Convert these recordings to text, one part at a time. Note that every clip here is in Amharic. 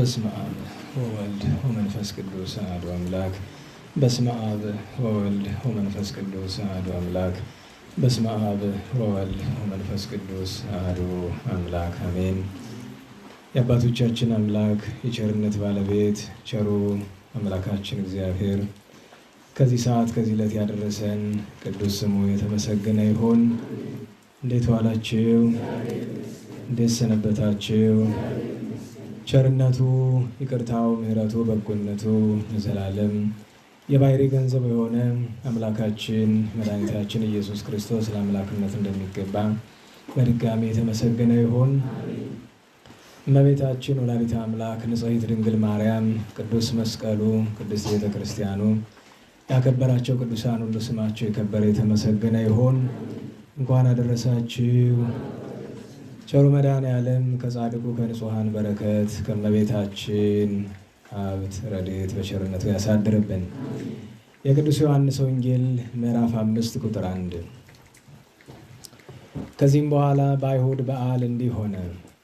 በስመ አብ ወወልድ ወመንፈስ ቅዱስ አሐዱ አምላክ። በስመ አብ ወወልድ ወመንፈስ ቅዱስ አሐዱ አምላክ። በስመ አብ ወወልድ ወመንፈስ ቅዱስ አሐዱ አምላክ አሜን። የአባቶቻችን አምላክ የቸርነት ባለቤት ቸሩ አምላካችን እግዚአብሔር ከዚህ ሰዓት ከዚህ ዕለት ያደረሰን ቅዱስ ስሙ የተመሰገነ ይሁን። እንዴት ዋላችሁ? እንዴት ሰነበታችሁ? ቸርነቱ ይቅርታው ምሕረቱ በጎነቱ ለዘላለም የባሕርይ ገንዘብ የሆነ አምላካችን መድኃኒታችን ኢየሱስ ክርስቶስ ለአምላክነት እንደሚገባ በድጋሚ የተመሰገነ ይሁን። እመቤታችን ወላዲተ አምላክ ንጽሕት ድንግል ማርያም፣ ቅዱስ መስቀሉ፣ ቅድስት ቤተ ክርስቲያኑ ያከበራቸው ቅዱሳን ሁሉ ስማቸው የከበረ የተመሰገነ ይሁን። እንኳን አደረሳችሁ። ቸሩ መድኃኔዓለም ከጻድቁ ከንጹሐን በረከት ከእመቤታችን ሀብት ረድኤት በቸርነቱ ያሳድርብን። የቅዱስ ዮሐንስ ወንጌል ምዕራፍ 5 ቁጥር 1። ከዚህም በኋላ በአይሁድ በዓል እንዲህ ሆነ።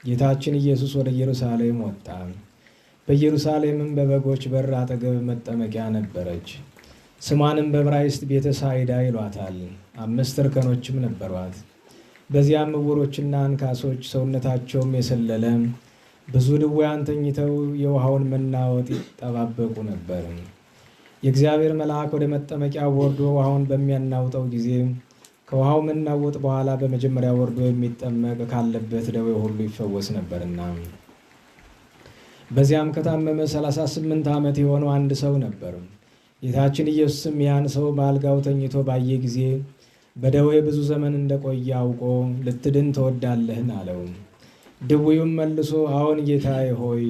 ጌታችን ኢየሱስ ወደ ኢየሩሳሌም ወጣ። በኢየሩሳሌምም በበጎች በር አጠገብ መጠመቂያ ነበረች። ስሟንም በዕብራይስጥ ቤተ ሳይዳ ይሏታል። 5 እርከኖችም ነበሯት። በዚያም ዕውሮችና አንካሶች ሰውነታቸውም የሰለለ ብዙ ድውያን ተኝተው የውሃውን መናወጥ ይጠባበቁ ነበር። የእግዚአብሔር መልአክ ወደ መጠመቂያው ወርዶ ውሃውን በሚያናውጠው ጊዜ ከውሃው መናወጥ በኋላ በመጀመሪያ ወርዶ የሚጠመቅ ካለበት ደዌ ሁሉ ይፈወስ ነበርና። በዚያም ከታመመ 38 ዓመት የሆነው አንድ ሰው ነበር። ጌታችን ኢየሱስም ያን ሰው በአልጋው ተኝቶ ባየ ጊዜ በደዌ ብዙ ዘመን እንደቆየ አውቆ ልትድን ትወዳለህን? አለው። ድውዩም መልሶ አዎን ጌታዬ ሆይ፣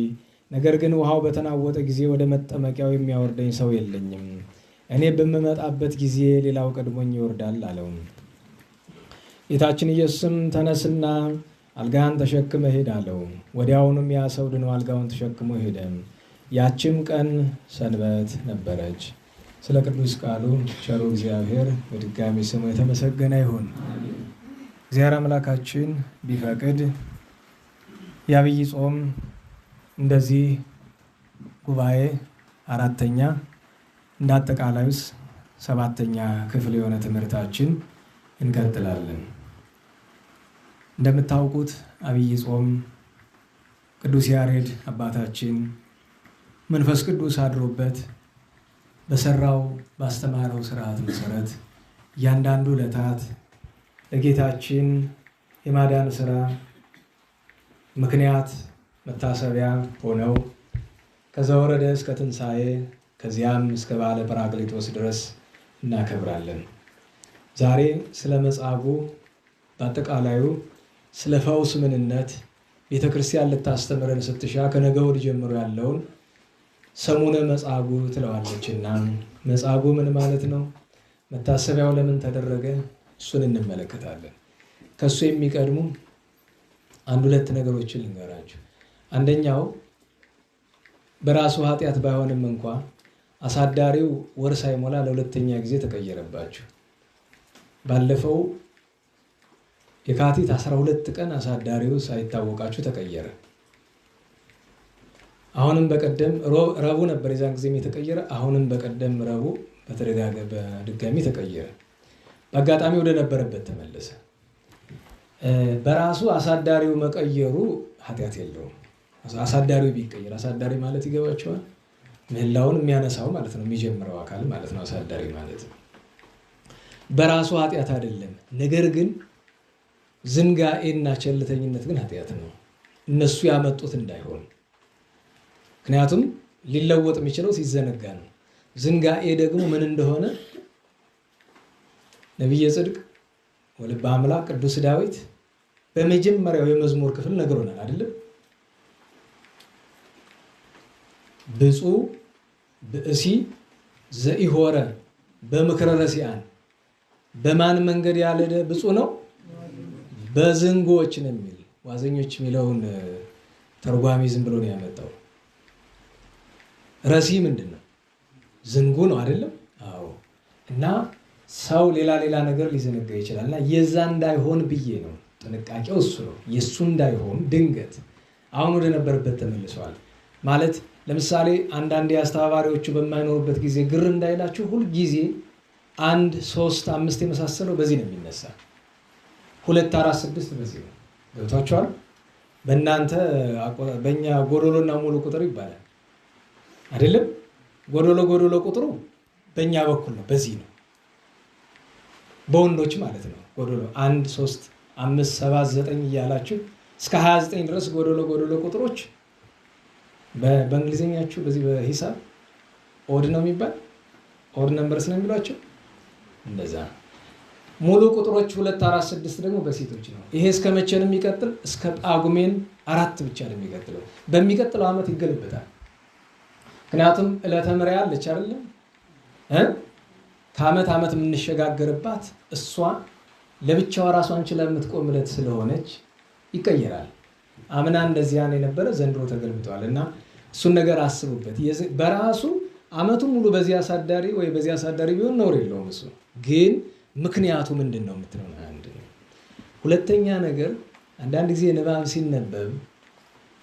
ነገር ግን ውሃው በተናወጠ ጊዜ ወደ መጠመቂያው የሚያወርደኝ ሰው የለኝም። እኔ በምመጣበት ጊዜ ሌላው ቀድሞኝ ይወርዳል አለው። ጌታችን ኢየሱስም ተነስና አልጋህን ተሸክመ ሂድ አለው። ወዲያውኑም ያ ሰው ድኖ አልጋውን ተሸክሞ ሄደ። ያችም ቀን ሰንበት ነበረች። ስለ ቅዱስ ቃሉ ቸሩ እግዚአብሔር በድጋሚ ስሙ የተመሰገነ ይሁን። እግዚአብሔር አምላካችን ቢፈቅድ የዐቢይ ጾም እንደዚህ ጉባኤ 4ኛ እንደ አጠቃላዩስ 7ኛ ክፍል የሆነ ትምህርታችን እንቀጥላለን። እንደምታውቁት ዐቢይ ጾም ቅዱስ ያሬድ አባታችን መንፈስ ቅዱስ አድሮበት በሰራው ባስተማረው ስርዓት መሰረት እያንዳንዱ ዕለታት ለጌታችን የማዳን ስራ ምክንያት መታሰቢያ ሆነው ከዘወረደ እስከ ትንሣኤ ከዚያም እስከ በዓለ ጰራቅሊጦስ ድረስ እናከብራለን። ዛሬ ስለ መጻጉዕ በአጠቃላዩ ስለ ፈውስ ምንነት ቤተ ክርስቲያን ልታስተምረን ስትሻ ከነገ ወዲህ ጀምሮ ያለውን ሰሙነ መጻጉዕ ትለዋለችና መጻጉዕ ምን ማለት ነው? መታሰቢያው ለምን ተደረገ? እሱን እንመለከታለን። ከሱ የሚቀድሙ 1-2 ነገሮችን ልንገራችሁ። አንደኛው በራሱ ኃጢአት ባይሆንም እንኳ አሳዳሪው ወር ሳይሞላ ለሁለተኛ ጊዜ ተቀየረባችሁ። ባለፈው የካቲት 12 ቀን አሳዳሪው ሳይታወቃችሁ ተቀየረ። አሁንም በቀደም ረቡዕ ነበር የዛን ጊዜም የተቀየረ። አሁንም በቀደም ረቡዕ በድጋሚ ተቀየረ። በአጋጣሚ ወደ ነበረበት ተመለሰ። በራሱ አሳዳሪው መቀየሩ ኃጢአት የለውም። አሳዳሪው ቢቀየር፣ አሳዳሪ ማለት ይገባቸዋል፣ ምህላውን የሚያነሳው ማለት ነው፣ የሚጀምረው አካል ማለት ነው። አሳዳሪ ማለት በራሱ ኃጢአት አይደለም። ነገር ግን ዝንጋኤና ቸልተኝነት ግን ኃጢአት ነው። እነሱ ያመጡት እንዳይሆን፣ ምክንያቱም ሊለወጥ የሚችለው ሲዘነጋ ነው። ዝንጋኤ ደግሞ ምን እንደሆነ ነቢየ ጽድቅ ወልበ አምላክ ቅዱስ ዳዊት በመጀመሪያው የመዝሙር ክፍል ነግሮናል አይደለም? ብፁዕ ብእሲ ዘኢሖረ በምክረ ረሲዓን፣ በማን መንገድ ያልሄደ ብፁዕ ነው? በዝንጎች ነው የሚል። ዋዘኞች የሚለውን ተርጓሚ ዝም ብሎ ነው ያመጣው። ረሲ ምንድን ነው? ዝንጉ ነው አይደለም? አዎ። እና ሰው ሌላ ነገር ሊዘነጋ ይችላል። እና የዛ እንዳይሆን ብዬ ነው ጥንቃቄው እሱ ነው። የሱ እንዳይሆን ድንገት አሁን ወደ ነበረበት ተመልሷል። ማለት ለምሳሌ አንዳንድ አስተባባሪዎቹ በማይኖሩበት ጊዜ ግር እንዳይላችሁ ሁል ጊዜ 1 3 5 የመሳሰለው በዚህ ነው የሚነሳ። 2 4 6 በዚህ ነው። ገብቷችኋል? በእናንተ በእኛ ጎዶሎና ሙሉ ቁጥር ይባላል አይደለም? ጎዶሎ ቁጥሩ በእኛ በኩል ነው፣ በዚህ ነው። በወንዶች ማለት ነው። ጎዶሎ 1 3 5 7 9 እያላችሁ እስከ 29 ድረስ ጎዶሎ ቁጥሮች በእንግሊዝኛችሁ በዚህ በሂሳብ ኦድ ነው የሚባል፣ ኦድ ነምበርስ ነው የሚሏቸው። እንደዛ ሙሉ ቁጥሮች 2 4 6 ደግሞ በሴቶች ነው። ይሄ እስከ መቼ ነው የሚቀጥል? እስከ ጳጉሜን 4 ብቻ ነው የሚቀጥለው። በሚቀጥለው ዓመት ይገለበጣል። ምክንያቱም ዕለተ ምርያ አለች አይደለም? ከዓመት ዓመት የምንሸጋገርባት እሷ ለብቻዋ ራሷን ችላ የምትቆም ዕለት ስለሆነች ይቀየራል። አምና እንደዚያ ነው የነበረ፣ ዘንድሮ ተገልብጧል። እና እሱን ነገር አስቡበት። በራሱ ዓመቱን ሙሉ በዚህ አሳዳሪ ወይ በዚህ አሳዳሪ ቢሆን ነውር የለውም። እሱ ግን ምክንያቱ ምንድን ነው የምትለው አንድ ነው። ሁለተኛ ነገር አንዳንድ ጊዜ ንባብ ሲነበብ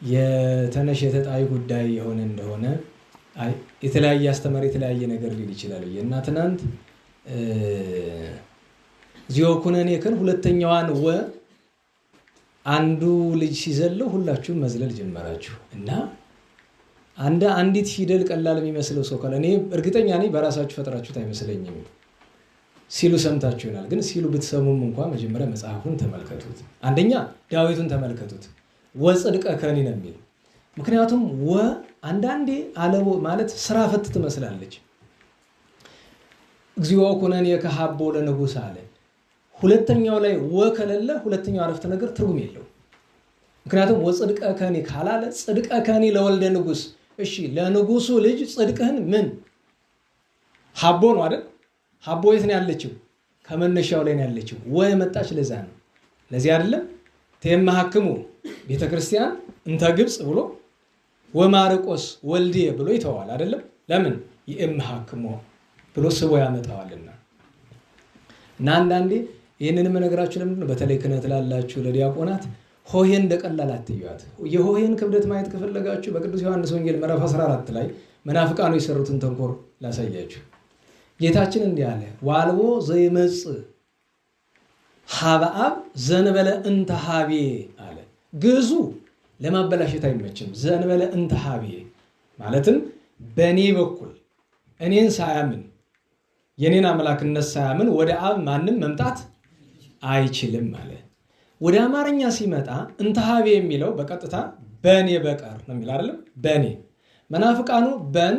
የተነሽ የተጣይ ጉዳይ የሆነ እንደሆነ የተለያየ አስተማሪ የተለያየ ነገር ሊል ይችላል እና ትናንት እዚሁ ኩነኔከን ሁለተኛዋን ወ አንዱ ልጅ ሲዘለው ሁላችሁም መዝለል ጀመራችሁ እና አንዲት ፊደል ቀላል የሚመስለው ሰው ካለ እኔ እርግጠኛ ነኝ በራሳችሁ ፈጥራችሁት አይመስለኝም ሲሉ ሰምታችሁ ይሆናል። ግን ሲሉ ብትሰሙም እንኳን መጀመሪያ መጽሐፉን ተመልከቱት። አንደኛ ዳዊቱን ተመልከቱት። ወጽድቀ ከኒ ነው የሚል። ምክንያቱም ወ አንዳንዴ አለቦ ማለት ስራ ፈት ትመስላለች። እግዚኦ ኩነኔከ ሀቦ ለንጉሥ አለ። ሁለተኛው ላይ ወ ከሌለ ሁለተኛው አረፍተ ነገር ትርጉም የለው። ምክንያቱም ወጽድቀ ከኒ ካላለ ጽድቀ ከኒ ለወልደ ንጉሥ፣ እሺ ለንጉሱ ልጅ ጽድቅህን ምን ሀቦ ነው አይደል? ሀቦ የት ነው ያለችው? ከመነሻው ላይ ነው ያለችው። ወ የመጣች ለዛ ነው። ለዚህ አይደለም ተየማሐክሙ ቤተክርስቲያን እንተ ግብጽ ብሎ ወማርቆስ ወልዴ ብሎ ይተዋል አይደለም? ለምን ይእምሐክሙ ብሎ ስቦ ያመጣዋልና። እና አንዳንዴ ይህንን መነግራችሁ ለምንድን ነው? በተለይ ክህነት ላላችሁ ለዲያቆናት ሆሄን እንደቀላል አትዩት። የሆሄን ክብደት ማየት ከፈለጋችሁ በቅዱስ ዮሐንስ ወንጌል ምዕራፍ 14 ላይ መናፍቃኑ የሰሩትን ተንኮር ላሳያችሁ። ጌታችን እንዲህ አለ፣ ዋልቦ ዘይመጽእ ሀበ አብ ዘንበለ እንተ ሀቤ አለ። ግዙ ለማበላሸት አይመችም። ዘንበለ እንተ ሀቤ ማለትም በእኔ በኩል እኔን ሳያምን የኔን አምላክነት ሳያምን ወደ አብ ማንም መምጣት አይችልም አለ። ወደ አማርኛ ሲመጣ እንተ ሀቤ የሚለው በቀጥታ በእኔ በቀር ነው የሚል አይደለም? በእኔ መናፍቃኑ በን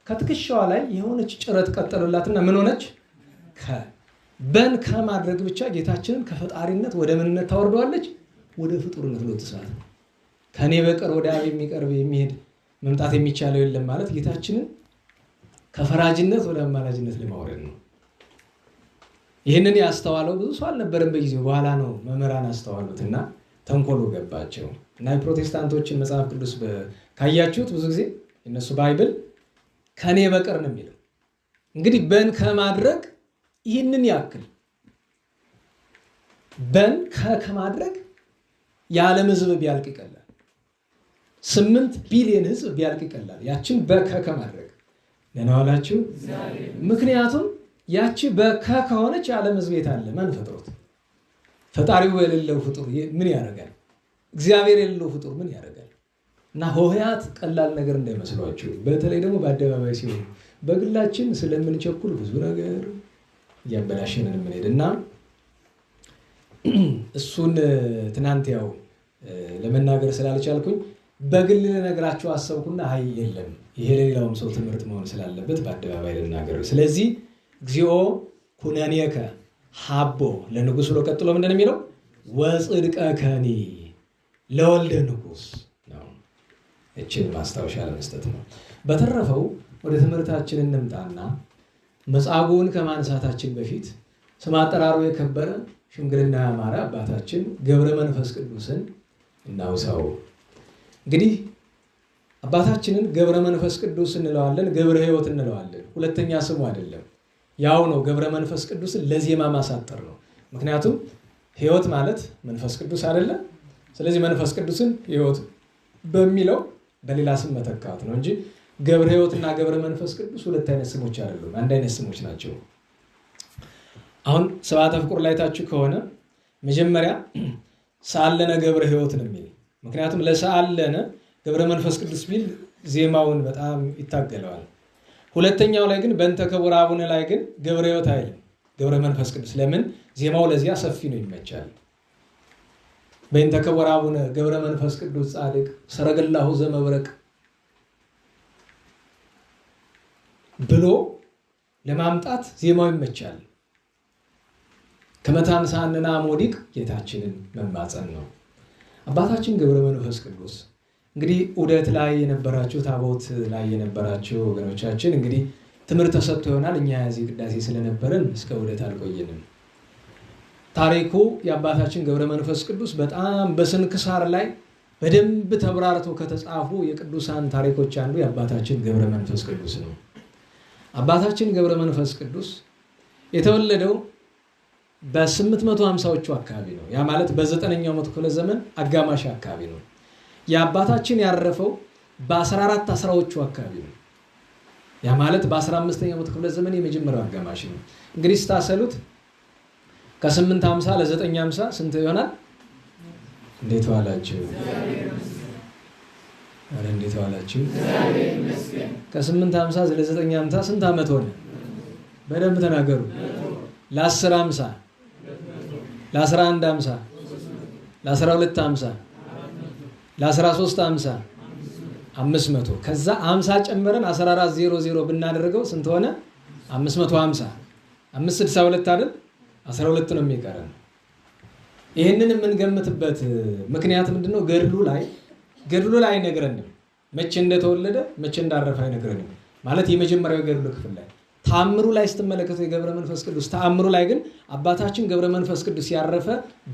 ከትከሻዋ ላይ የሆነች ጭረት ቀጠሉላትና ምን ሆነች? በን ከማድረግ ብቻ ጌታችንን ከፈጣሪነት ወደ ምንነት ታወርደዋለች? ወደ ፍጡርነት ለውጥሳት። ከኔ በቀር ወደ አብ የሚቀርብ የሚሄድ መምጣት የሚቻለው የለም ማለት ጌታችንን ከፈራጅነት ወደ አማላጅነት ለማውረድ ነው። ይህንን ያስተዋለው ብዙ ሰው አልነበረም በጊዜው። በኋላ ነው መምህራን አስተዋሉትና ተንኮሉ ገባቸው። እና የፕሮቴስታንቶችን መጽሐፍ ቅዱስ ካያችሁት ብዙ ጊዜ የነሱ ባይብል ከኔ በቀር ነው የሚለው። እንግዲህ በን ከማድረግ ይህንን ያክል በን ከማድረግ የዓለም ሕዝብ ቢያልቅ ይቀላል። 8 ቢሊዮን ሕዝብ ቢያልቅ ይቀላል። ያችን ከማድረግ ለናዋላችሁ። ምክንያቱም ያቺ ከሆነች የዓለም ሕዝብ የት አለ? ማን ፈጥሮት? ፈጣሪው የሌለው ፍጡር ምን ያደርጋል? እግዚአብሔር የሌለው ፍጡር ምን ያደርጋል? እና ሆሄያት ቀላል ነገር እንዳይመስሏችሁ። በተለይ ደግሞ በአደባባይ ሲሆኑ በግላችን ስለምንቸኩል ብዙ ነገር እያበላሸንን የምንሄድ እና እሱን ትናንት ያው ለመናገር ስላልቻልኩኝ በግል ልነግራችሁ አሰብኩና አይ የለም ይሄ ለሌላውም ሰው ትምህርት መሆን ስላለበት በአደባባይ ልናገር። ስለዚህ እግዚኦ ኩነኔከ ሀቦ ለንጉሥ ብሎ ቀጥሎ ምንድን ነው የሚለው? ወጽድቀ ከኒ ለወልደ ንጉሥ ነው። እችን ማስታወሻ ለመስጠት ነው። በተረፈው ወደ ትምህርታችን እንምጣና መጻጉዕን ከማንሳታችን በፊት ስም አጠራሩ የከበረ ሽምግልና ያማረ አባታችን ገብረ መንፈስ ቅዱስን እናውሳው። እንግዲህ አባታችንን ገብረ መንፈስ ቅዱስ እንለዋለን፣ ገብረ ሕይወት እንለዋለን። ሁለተኛ ስሙ አይደለም፣ ያው ነው። ገብረ መንፈስ ቅዱስን ለዜማ ማሳጠር ነው። ምክንያቱም ሕይወት ማለት መንፈስ ቅዱስ አይደለም። ስለዚህ መንፈስ ቅዱስን ሕይወት በሚለው በሌላ ስም መተካት ነው እንጂ ገብረ ሕይወትና ገብረ መንፈስ ቅዱስ ሁለት አይነት ስሞች አይደሉም፣ አንድ አይነት ስሞች ናቸው። አሁን ስብሐተ ፍቁር ላይ ታችሁ ከሆነ መጀመሪያ ሰአለነ ገብረ ሕይወት ነው የሚል። ምክንያቱም ለሰአለነ ገብረ መንፈስ ቅዱስ ቢል ዜማውን በጣም ይታገለዋል። ሁለተኛው ላይ ግን በእንተ ክቡር አቡነ ላይ ግን ገብረ ሕይወት አይልም፣ ገብረ መንፈስ ቅዱስ። ለምን? ዜማው ለዚያ ሰፊ ነው፣ ይመቻል። በእንተ ክቡር አቡነ ገብረ መንፈስ ቅዱስ ጻድቅ ሰረገላሁ ዘመብረቅ ብሎ ለማምጣት ዜማው ይመቻል። ከመታንሳንና ሞዲቅ ጌታችንን መማፀን ነው። አባታችን ገብረ መንፈስ ቅዱስ እንግዲህ ዑደት ላይ የነበራችሁ ታቦት ላይ የነበራችሁ ወገኖቻችን እንግዲህ ትምህርት ተሰጥቶ ይሆናል። እኛ እዚህ ቅዳሴ ስለነበረን እስከ ዑደት አልቆየንም። ታሪኩ የአባታችን ገብረ መንፈስ ቅዱስ በጣም በስንክሳር ላይ በደንብ ተብራርቶ ከተጻፉ የቅዱሳን ታሪኮች አንዱ የአባታችን ገብረ መንፈስ ቅዱስ ነው። አባታችን ገብረ መንፈስ ቅዱስ የተወለደው በ850ዎቹ አካባቢ ነው። ያ ማለት በ9ኛው መቶ ክፍለ ዘመን አጋማሽ አካባቢ ነው። የአባታችን ያረፈው በ1410ዎቹ አካባቢ ነው። ያ ማለት በ15ኛው መቶ ክፍለ ዘመን የመጀመሪያው አጋማሽ ነው። እንግዲህ ስታሰሉት ከ850 ለ950 ስንት ይሆናል? እንዴት ዋላችሁ? አረ እንዴት ዋላችሁ? ከ850 ለ950 ስንት ዓመት ሆነ? በደንብ ተናገሩ። ለ1050 ለ1150 ለ1250 ለ1350 500 ከዛ 50 ጨምረን 1400 ብናደርገው ስንት ሆነ? 550 562 አይደል? 12 ነው የሚቀረን። ይሄንን የምንገምትበት ምክንያት ምንድነው? ገድሉ ላይ አይነግረንም። መቼ እንደተወለደ መቼ እንዳረፈ አይነግረንም። ማለት የመጀመሪያው ገድሉ ክፍል ላይ ተአምሩ ላይ ስትመለከቱ የገብረ መንፈስ ቅዱስ ተአምሩ ላይ ግን አባታችን ገብረ መንፈስ ቅዱስ ያረፈ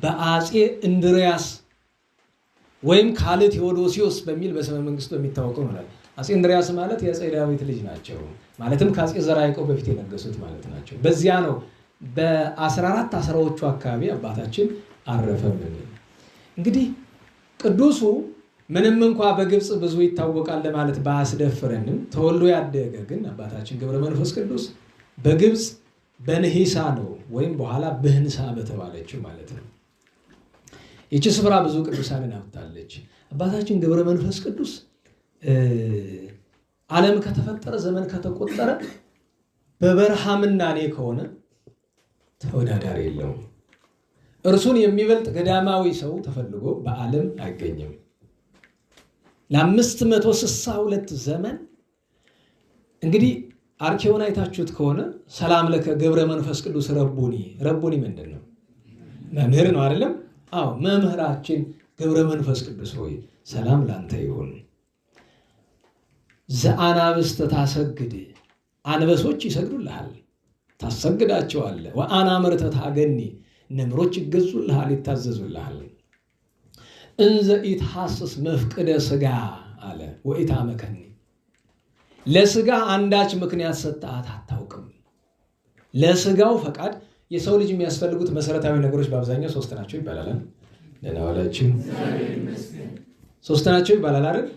በአጼ እንድሪያስ ወይም ካለ ቴዎዶሲዮስ በሚል በስመ መንግስቱ የሚታወቀው ነው። አጼ እንድሪያስ ማለት የአጼ ዳዊት ልጅ ናቸው። ማለትም ከአጼ ዘርዓ ያዕቆብ በፊት የነገሱት ማለት ናቸው። በዚያ ነው በ1410ዎቹ አካባቢ አባታችን አረፈ። እንግዲህ ቅዱሱ ምንም እንኳ በግብጽ ብዙ ይታወቃል ለማለት ባያስደፍረንም ተወልዶ ያደገ ግን አባታችን ገብረ መንፈስ ቅዱስ በግብጽ በንሂሳ ነው ወይም በኋላ በህንሳ በተባለችው ማለት ነው። ይቺ ስፍራ ብዙ ቅዱሳንን አውጥታለች። አባታችን ገብረ መንፈስ ቅዱስ ዓለም ከተፈጠረ ዘመን ከተቆጠረ በበረሃምና እኔ ከሆነ ተወዳዳሪ የለውም። እርሱን የሚበልጥ ገዳማዊ ሰው ተፈልጎ በዓለም አይገኝም። ለ562 ዘመን እንግዲህ አርኬውን አይታችሁት ከሆነ ሰላም ለከ ገብረ መንፈስ ቅዱስ ረቡኒ ምንድን ነው? መምህር ነው አይደለም? አዎ መምህራችን ገብረ መንፈስ ቅዱስ ሆይ ሰላም ላንተ ይሁን። ዘአናብስተ ታሰግድ አንበሶች ይሰግዱልሃል ታሰግዳቸዋለህ። ወአናምርተ ታገኒ ነምሮች ይገዙልሃል ይታዘዙልሃል። እንዘ ኢትሐስስ መፍቅደ ስጋ አለ ወኢታመከኒ ለስጋ አንዳች ምክንያት ሰጣት አታውቅም። ለስጋው ፈቃድ የሰው ልጅ የሚያስፈልጉት መሰረታዊ ነገሮች በአብዛኛው ሶስት ናቸው ይባላል። ለናወላችሁ ሶስት ናቸው ይባላል አይደል?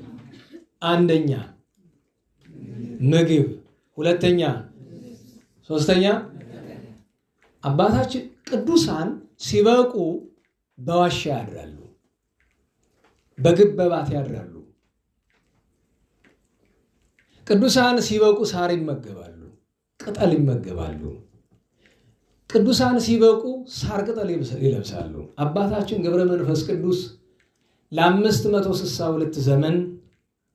አንደኛ ምግብ፣ ሁለተኛ፣ ሶስተኛ አባታችን ቅዱሳን ሲበቁ በዋሻ ያድራሉ፣ በግበባት ያድራሉ። ቅዱሳን ሲበቁ ሳር ይመገባሉ፣ ቅጠል ይመገባሉ። ቅዱሳን ሲበቁ ሳር ቅጠል ይለብሳሉ። አባታችን ገብረ መንፈስ ቅዱስ ለ562 ዘመን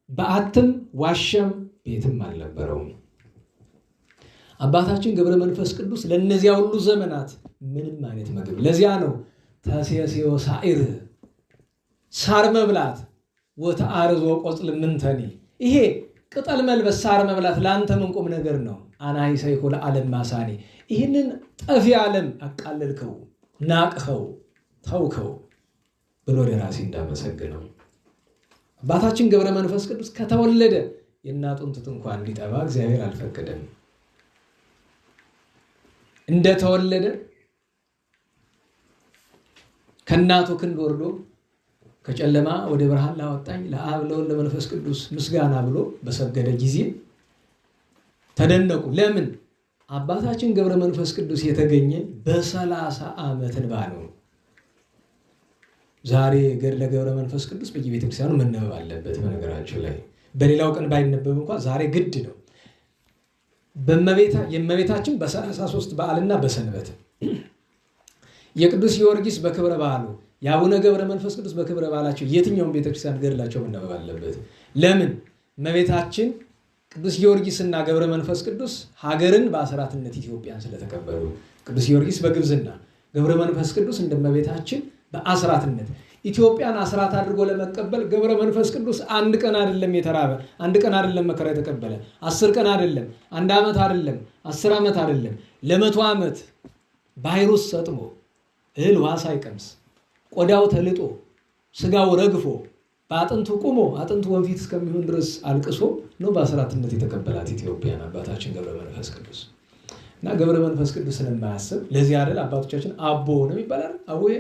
በአትም ዋሸም ቤትም አልነበረውም። አባታችን ገብረ መንፈስ ቅዱስ ለነዚያ ሁሉ ዘመናት ምንም አይነት ምግብ፣ ለዚያ ነው ተሴሴዮ ሳኢር ሳር መብላት ወተአርዞ ቆጽል ምንተኒ፣ ይሄ ቅጠል መልበስ ሳር መብላት ለአንተ ምን ቁም ነገር ነው? አናይ ሰይኮ ለዓለም ማሳኔ፣ ይህንን ጠፊ ዓለም አቃለልከው፣ ናቅኸው፣ ተውከው ብሎ ደራሲ እንዳመሰግነው አባታችን ገብረ መንፈስ ቅዱስ ከተወለደ የእናቱን ጡት እንኳን እንዲጠባ እግዚአብሔር አልፈቀደም። እንደተወለደ ከእናቱ ክንድ ወርዶ ከጨለማ ወደ ብርሃን ላወጣኝ ለአብ ለወልድ ለመንፈስ ቅዱስ ምስጋና ብሎ በሰገደ ጊዜ ተደነቁ። ለምን? አባታችን ገብረ መንፈስ ቅዱስ የተገኘ በ30 ዓመት እንባ ነው። ዛሬ ገድለ ገብረ መንፈስ ቅዱስ በየቤተክርስቲያኑ መነበብ አለበት። በነገራችን ላይ በሌላው ቀን ባይነበብ እንኳን ዛሬ ግድ ነው። የእመቤታችን በ33 በዓልና በሰንበት፣ የቅዱስ ጊዮርጊስ በክብረ በዓሉ፣ የአቡነ ገብረ መንፈስ ቅዱስ በክብረ በዓላቸው የትኛውም ቤተክርስቲያን ገድላቸው መነበብ አለበት። ለምን? እመቤታችን ቅዱስ ጊዮርጊስና ገብረ መንፈስ ቅዱስ ሀገርን በአስራትነት ኢትዮጵያን ስለተቀበሉ፣ ቅዱስ ጊዮርጊስ በግብዝና፣ ገብረ መንፈስ ቅዱስ እንደ እመቤታችን በአስራትነት ኢትዮጵያን አስራት አድርጎ ለመቀበል ገብረ መንፈስ ቅዱስ አንድ ቀን አይደለም የተራበ፣ አንድ ቀን አይደለም መከራ የተቀበለ፣ 10 ቀን አይደለም፣ 1 ዓመት አይደለም፣ 10 ዓመት አይደለም፣ ለ100 ዓመት ባህር ውስጥ ሰጥሞ እህል ውሃ ሳይቀምስ ቆዳው ተልጦ ስጋው ረግፎ በአጥንቱ ቁሞ አጥንቱ ወንፊት እስከሚሆን ድረስ አልቅሶ ነው በአስራትነት የተቀበላት ኢትዮጵያን አባታችን ገብረ መንፈስ ቅዱስ። እና ገብረ መንፈስ ቅዱስን የማያስብ ለዚህ አይደል አባቶቻችን አቦ ነው ይባላል። አቦዬ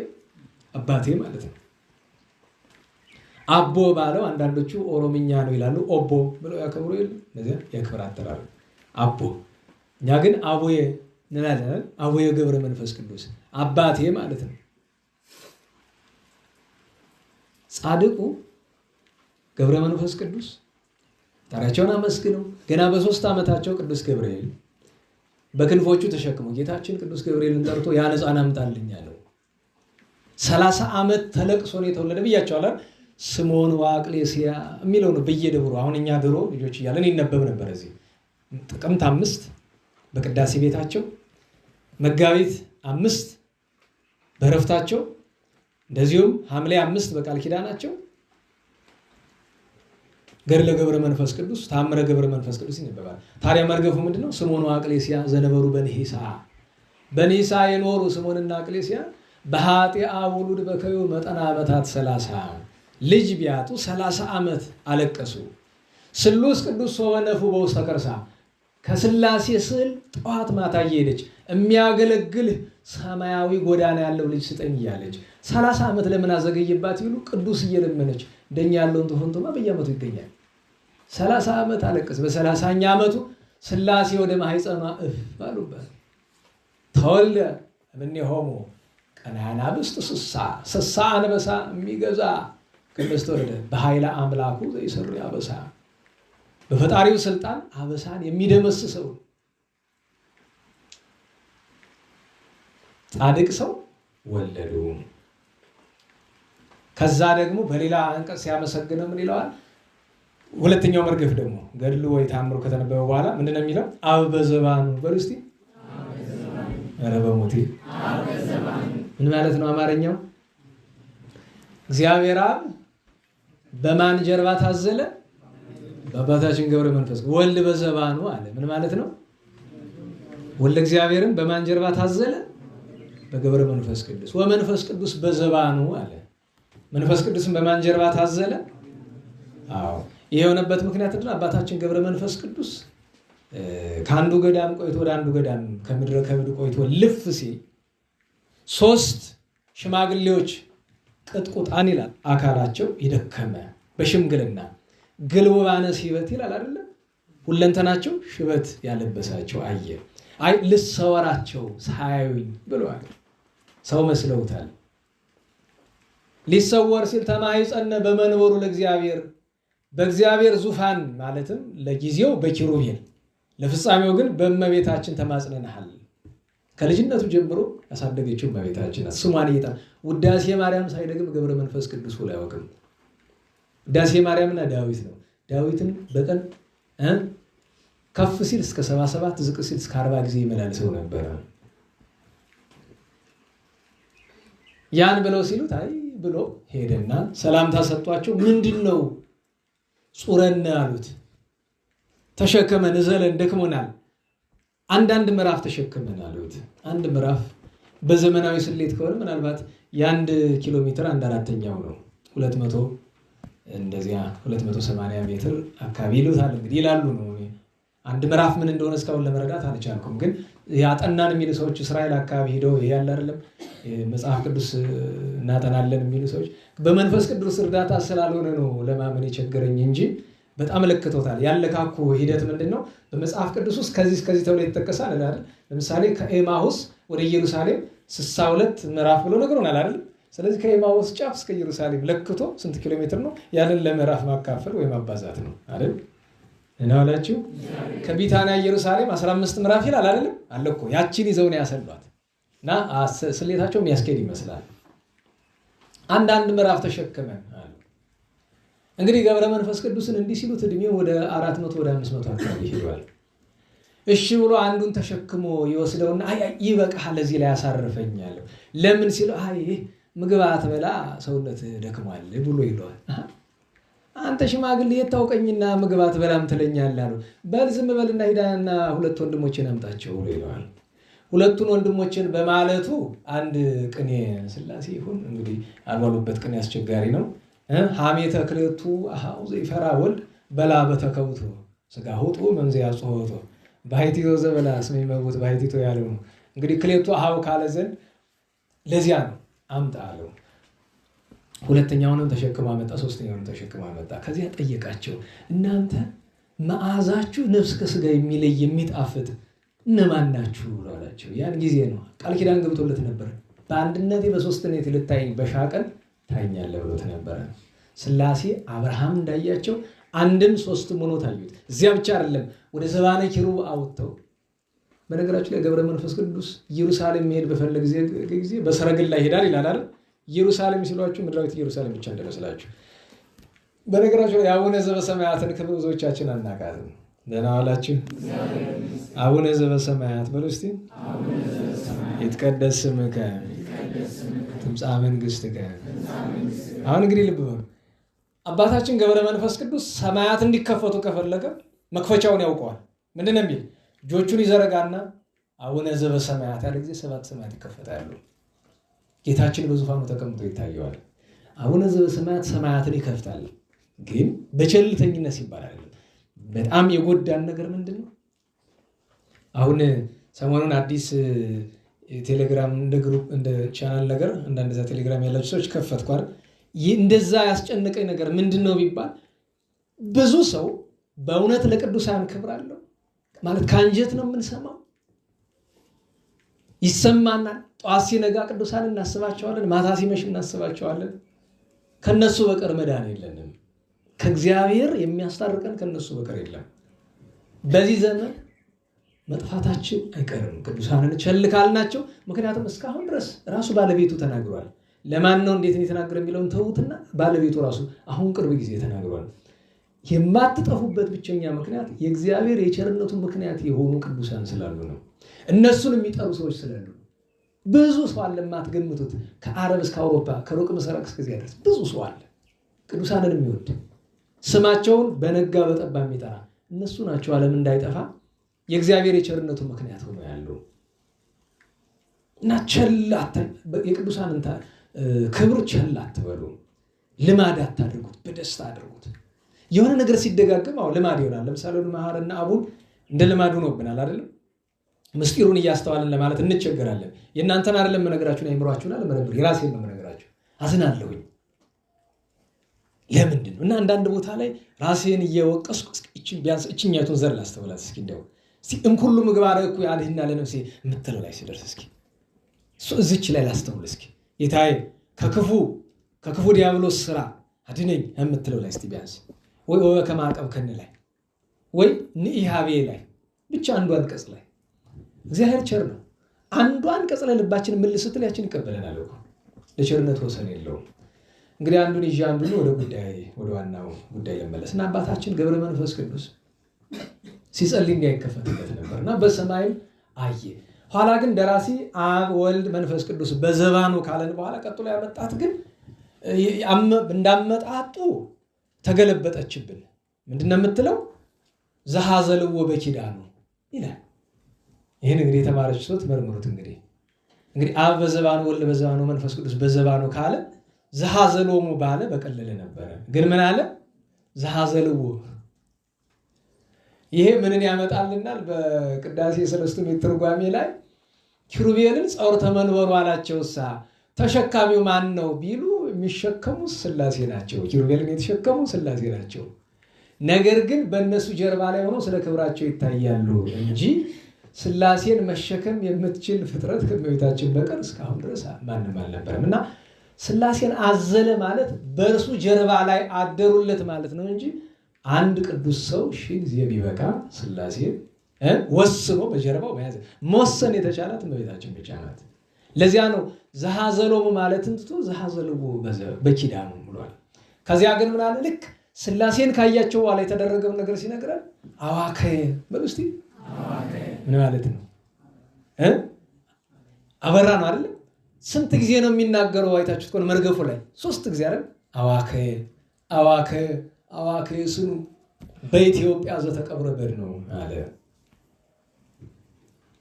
አባቴ ማለት ነው። አቦ ባለው አንዳንዶቹ ኦሮምኛ ነው ይላሉ። ኦቦ ብለው ያከብሩ የለ ለዚህ የክብር አጠራር አቦ። እኛ ግን አቦዬ እንላለን። አቦዬ ገብረ መንፈስ ቅዱስ አባቴ ማለት ነው። ጻድቁ ገብረ መንፈስ ቅዱስ ጣሪያቸውን አመስግነው ገና በ3 ዓመታቸው ቅዱስ ገብርኤል በክንፎቹ ተሸክሞ ጌታችን ቅዱስ ገብርኤልን ጠርቶ ያን ሕፃን አምጣልኝ አለው። 30 ዓመት ተለቅሶ ነው የተወለደ ብያቸዋለሁ። ስምዖን ወአቅሌስያ የሚለው ነው በየደብሩ። አሁን እኛ ድሮ ልጆች እያለን ይነበብ ነበር። እዚህ ጥቅምት 5 በቅዳሴ ቤታቸው፣ መጋቢት 5 በረፍታቸው፣ እንደዚሁም ሐምሌ 5 በቃል ኪዳናቸው ገድለ ገብረ መንፈስ ቅዱስ ታምረ ገብረ መንፈስ ቅዱስ ይነበባል። ታዲያ መርገፉ ምንድነው? ስምዖን ወአቅሌስያ ዘነበሩ በንሂሳ፣ በንሂሳ የኖሩ ስምዖንና አቅሌስያ በኃጢአ ውሉድ በከዩ መጠና ዓመታት 30 ልጅ ቢያጡ 30 ዓመት አለቀሱ። ስሉስ ቅዱስ ሶበነፉ በውስተ ከርሳ ከስላሴ ስዕል ጠዋት ማታ እየሄደች የሚያገለግል ሰማያዊ ጎዳና ያለው ልጅ ስጠኝ እያለች 30 ዓመት ለምን አዘገየባት ይሉ ቅዱስ እየለመነች እንደኛ ያለውን ተፈንቶማ በየዓመቱ ይገኛል። 30 ዓመት አለቀስ። በ30ኛ ዓመቱ ስላሴ ወደ ማህፀኗ እፍ ባሉበት ተወልደ እምኔሆሙ ቀናና ብስት ስሳ አንበሳ የሚገዛ ቅዱስ ተወለደ በኃይለ አምላኩ ዘይሰሩ አበሳ። በፈጣሪው ስልጣን አበሳን የሚደመስሰው ጻድቅ ሰው ወለዱ። ከዛ ደግሞ በሌላ አንቀጽ ሲያመሰግነው ምን ይለዋል? ሁለተኛው መርገፍ ደግሞ ገድሉ ወይ ታምሩ ከተነበበ በኋላ ምንድነው የሚለው? አብ በዘባኑ በሉ እስቲ። ኧረ በሞቴ ምን ማለት ነው አማርኛው? እግዚአብሔር አብ በማን ጀርባ ታዘለ? በአባታችን ገብረ መንፈስ። ወልድ በዘባኑ አለ። ምን ማለት ነው? ወልድ እግዚአብሔርን በማን ጀርባ ታዘለ? በገብረ መንፈስ ቅዱስ። ወመንፈስ ቅዱስ በዘባኑ አለ። መንፈስ ቅዱስን በማን ጀርባ ታዘለ? አዎ ይሄ የሆነበት ምክንያት ደግሞ አባታችን ገብረ መንፈስ ቅዱስ ከአንዱ ገዳም ቆይቶ ወደ አንዱ ገዳም ከምድረ ከብድ ቆይቶ ልፍ ሲል 3 ሽማግሌዎች ቅጥቁጣን ይላል አካላቸው የደከመ በሽምግልና ግልውባነ ሲበት ይላል አይደለ? ሁለንተናቸው ሽበት ያለበሳቸው አየ። አይ ልሰወራቸው ሳያዩኝ ብለዋል። ሰው መስለውታል። ሊሰወር ሲል ተማይጸነ በመንበሩ ለእግዚአብሔር፣ በእግዚአብሔር ዙፋን ማለትም ለጊዜው በኪሩቤል ለፍጻሜው ግን በእመቤታችን ተማጽነናል። ከልጅነቱ ጀምሮ ያሳደገችው እመቤታችን ናት። ስሟን እየጠራ ውዳሴ ማርያም ሳይደግም ገብረ መንፈስ ቅዱስ ብሎ አያውቅም። ውዳሴ ማርያምና ዳዊት ነው። ዳዊትን በቀን ከፍ ሲል እስከ 77 ዝቅ ሲል እስከ 40 ጊዜ ይመላልሰው ነበር። ያን ብለው ሲሉት አይ ብሎ ሄደና ሰላምታ ሰጧቸው። ምንድነው ጹረን አሉት። ተሸከመን ዘለን ደክሞናል፣ አንዳንድ ምዕራፍ ተሸክመን አሉት። አንድ ምዕራፍ በዘመናዊ ስሌት ከሆነ ምናልባት የ1 ኪሎ ሜትር 1/4ኛው ነው። 200 እንደዚያ 280 ሜትር አካባቢ ይሉታል እንግዲህ ይላሉ ነው አንድ ምዕራፍ ምን እንደሆነ እስካሁን ለመረዳት አልቻልኩም። ግን ያጠናን የሚሉ ሰዎች እስራኤል አካባቢ ሄደው ይሄ ያለ አይደለም መጽሐፍ ቅዱስ እናጠናለን የሚሉ ሰዎች በመንፈስ ቅዱስ እርዳታ ስላልሆነ ነው ለማመን የቸገረኝ እንጂ በጣም ለክቶታል። ያለካኩ ሂደት ምንድነው? በመጽሐፍ ቅዱስ ውስጥ ከዚህ ተብሎ ይተከሳል አይደል? ለምሳሌ ከኤማሁስ ወደ ኢየሩሳሌም 62 ምዕራፍ ብሎ ነግሮናል አይደል? ስለዚህ ከኤማሁስ ጫፍ እስከ ኢየሩሳሌም ለክቶ ስንት ኪሎ ሜትር ነው? ያንን ለምዕራፍ ማካፈል ወይም ማባዛት ነው አይደል? እናላችሁ ከቢታንያ ኢየሩሳሌም 15 ምዕራፍ ይላል አይደል? አለኮ ያቺን ይዘው ነው ያሰሏት እና ስሌታቸው የሚያስኬድ ይመስላል። አንዳንድ ምዕራፍ ተሸክመን አለ። እንግዲህ ገብረ መንፈስ ቅዱስን እንዲህ ሲሉት እድሜው ወደ 400 ወደ 500 አካባቢ ሄዷል። እሺ ብሎ አንዱን ተሸክሞ ይወስደውና አይ ይበቃሃል ለዚህ ላይ ያሳርፈኛል። ለምን ሲሉ አይ ምግብ አትበላ ሰውነት ደክሟል ብሎ ይሏል። አንተ ሽማግሌ የታውቀኝና ምግብ አትበላም ትለኛለህ አሉ። በል ዝም በልና ሂዳና ሁለት ወንድሞችን አምጣቸው ብሎ ይሏል። ሁለቱን ወንድሞችን በማለቱ አንድ ቅኔ ሥላሴ ይሁን እንግዲህ አልዋሉበት ቅኔ አስቸጋሪ ነው። ሐሜተ ክሌቱ አሃው ዘይፈራ ወልድ በላ በተከውቶ ስጋ ሆጦ መንዘ ያጾሆቶ ባይቲቶ ዘበላ ስሜ መውት ባይቲቶ ያለው ነው። እንግዲህ ክሌቱ አሃው ካለ ዘንድ ለዚያ ነው አምጣ አለው። ሁለተኛውንም ተሸክማ መጣ፣ ሶስተኛውንም ተሸክማ መጣ። ከዚያ ጠየቃቸው፣ እናንተ መዓዛችሁ ነፍስ ከስጋ የሚለይ የሚጣፍጥ እነማን ናችሁ አላቸው። ያን ጊዜ ነው ቃል ኪዳን ገብቶለት ነበር። በአንድነቴ በሶስትነቴ ልታየኝ በሻቀን ታኛለህ ብሎት ነበረ። ሥላሴ አብርሃም እንዳያቸው አንድም ሶስትም ሆኖ ታዩት። እዚያ ብቻ አይደለም ወደ ዘባነ ኪሩብ አውጥተው። በነገራችሁ ላይ ገብረ መንፈስ ቅዱስ ኢየሩሳሌም መሄድ በፈለገ ጊዜ በሰረገላ ይሄዳል ይላል አይደል? ኢየሩሳሌም ሲሏችሁ ምድራዊት ኢየሩሳሌም ብቻ እንደመስላችሁ። በነገራችሁ ላይ አቡነ ዘበሰማያትን ክብር ብዙዎቻችን አናውቃትም። ደህና ዋላችሁ። አቡነ ዘበሰማያት በሉ እስቲ። ይትቀደስ ስምከ ትምጻእ መንግሥትከ። አሁን እንግዲህ ልብ በሉ። አባታችን ገብረ መንፈስ ቅዱስ ሰማያት እንዲከፈቱ ከፈለገ መክፈቻውን ያውቀዋል። ምንድን ነው የሚል? እጆቹን ይዘረጋና አቡነ ዘበሰማያት ያለ ጊዜ 7 ሰማያት ይከፈታሉ። ጌታችን በዙፋኑ ተቀምጦ ይታየዋል። አቡነ ዘበሰማያት ሰማያትን ይከፍታል። ግን በቸልተኝነት ሲባል አይደለም። በጣም የጎዳን ነገር ምንድን ነው? አሁን ሰሞኑን አዲስ ቴሌግራም እንደ ግሩፕ እንደ ቻናል ነገር አንዳንድ ዛ ቴሌግራም ያላችሁ ሰዎች ከፈትኩ አይደል? እንደዛ ያስጨነቀኝ ነገር ምንድን ነው ቢባል ብዙ ሰው በእውነት ለቅዱሳን ክብር አለው ማለት ከአንጀት ነው የምንሰማው፣ ይሰማናል። ጠዋት ሲነጋ ቅዱሳን እናስባቸዋለን፣ ማታ ሲመሽ እናስባቸዋለን። ከነሱ በቀር መዳን የለንም። ከእግዚአብሔር የሚያስታርቀን ከነሱ በቀር የለም። በዚህ ዘመን መጥፋታችን አይቀርም ቅዱሳንን ቸል ካልናቸው። ምክንያቱም እስካሁን ድረስ ራሱ ባለቤቱ ተናግሯል። ለማን ነው እንዴት ነው የተናገረው የሚለውን ተውትና ባለቤቱ ራሱ አሁን ቅርብ ጊዜ ተናግሯል። የማትጠፉበት ብቸኛ ምክንያት የእግዚአብሔር የቸርነቱ ምክንያት የሆኑ ቅዱሳን ስላሉ ነው። እነሱን የሚጠሩ ሰዎች ስላሉ ብዙ ሰው አለ የማትገምቱት። ከአረብ እስከ አውሮፓ ከሩቅ ምስራቅ እስከዚያ ድረስ ብዙ ሰው አለ ቅዱሳንን የሚወድ ስማቸውን በነጋ በጠባ የሚጠራ። እነሱ ናቸው ዓለም እንዳይጠፋ የእግዚአብሔር የቸርነቱ ምክንያት ሆኖ ያለው እና የቅዱሳንን ክብር ቸል አትበሉ። ልማድ አታድርጉት፣ በደስታ አድርጉት። የሆነ ነገር ሲደጋገም ልማድ ይሆናል። ለምሳሌ መሐረና አቡን እንደ ልማድ ሆኖብናል አይደለም? ምስጢሩን እያስተዋልን ለማለት እንቸገራለን። የእናንተን አይደለም መነግራችሁን አይምሯችሁን አለመረምር የራሴን ነው መነግራችሁ። አዝናለሁኝ። ለምንድን ነው? እና አንዳንድ ቦታ ላይ ራሴን እየወቀስኩ ቢያንስ እችኛቱን ዘር ላስተውላት እስኪ እንደው እምኩሉ ምግባረ እኩ ያልህና ለነፍሴ የምትለው ላይ ሲደርስ እስኪ እዚች ላይ ላስተውል እስኪ ጌታዬ ከክፉ ዲያብሎስ ስራ አድነኝ የምትለው ላይ እስቲ ቢያንስ ወይ ከማዕቀብ ከን ላይ ወይ ንኢሃቤ ላይ ብቻ አንዱ አንቀጽ ላይ እግዚአብሔር ቸር ነው። አንዱ አንቀጽ ላይ ልባችን መልስ ስትል ያችን ይቀበለናል እኮ። ለቸርነት ወሰን የለውም። እንግዲህ አንዱን ይዤ አንዱን ወደ ዋናው ጉዳይ ለመለስና አባታችን ገብረ መንፈስ ቅዱስ ሲጸልይ እንዳይከፈትለት ነበርና በሰማይም አየ። ኋላ ግን ደራሲ አብ ወልድ መንፈስ ቅዱስ በዘባኑ ካለን በኋላ ቀጥሎ ያመጣት ግን እንዳመጣጡ ተገለበጠችብን። ምንድነው የምትለው? ዘሐዘልዎ በኪዳኑ ይላል። ይሄን እንግዲህ የተማረች ሰው ትመርምሩት። እንግዲህ አብ በዘባኑ ወልድ በዘባኑ መንፈስ ቅዱስ በዘባኑ ካለ ዘሐዘሎሙ ባለ በቀለለ ነበረ። ግን ምን አለ? ዘሐዘልዎ ይሄ ምንን ያመጣልናል? በቅዳሴ ሰለስቱ ምዕት ትርጓሜ ላይ ኪሩቤልን ጸውርተ መንበሩ አላቸውሳ ተሸካሚው ማን ነው ቢሉ የሚሸከሙት ሥላሴ ናቸው። ኪሩቤልን የተሸከሙ ሥላሴ ናቸው። ነገር ግን በእነሱ ጀርባ ላይ ሆነው ስለ ክብራቸው ይታያሉ እንጂ ሥላሴን መሸከም የምትችል ፍጥረት ከእመቤታችን በቀር እስካሁን ድረስ ማንም አልነበረም። እና ሥላሴን አዘለ ማለት በእርሱ ጀርባ ላይ አደሩለት ማለት ነው እንጂ አንድ ቅዱስ ሰው ሺህ ጊዜ ቢበቃ ሥላሴን ወስኖ በጀርባው መያዝ መወሰን የተቻላት እመቤታችን ብቻ ናት። ለዚያ ነው ዘሐዘሎሙ ማለትን ትቶ ዘሐዘሎሙ በኪዳኑ ብሏል። ከዚያ ግን ምን አለ? ልክ ሥላሴን ካያቸው በኋላ የተደረገውን ነገር ሲነግረን አዋከየ በሉ እስቲ። ምን ማለት ነው? አበራ ነው አይደል? ስንት ጊዜ ነው የሚናገረው? አይታችሁት ከሆነ መርገፉ ላይ 3 ጊዜ አይደል? አዋከየ አዋከየ አዋከየ ስኑ በኢትዮጵያ ዘተቀብረ በድነው አለ።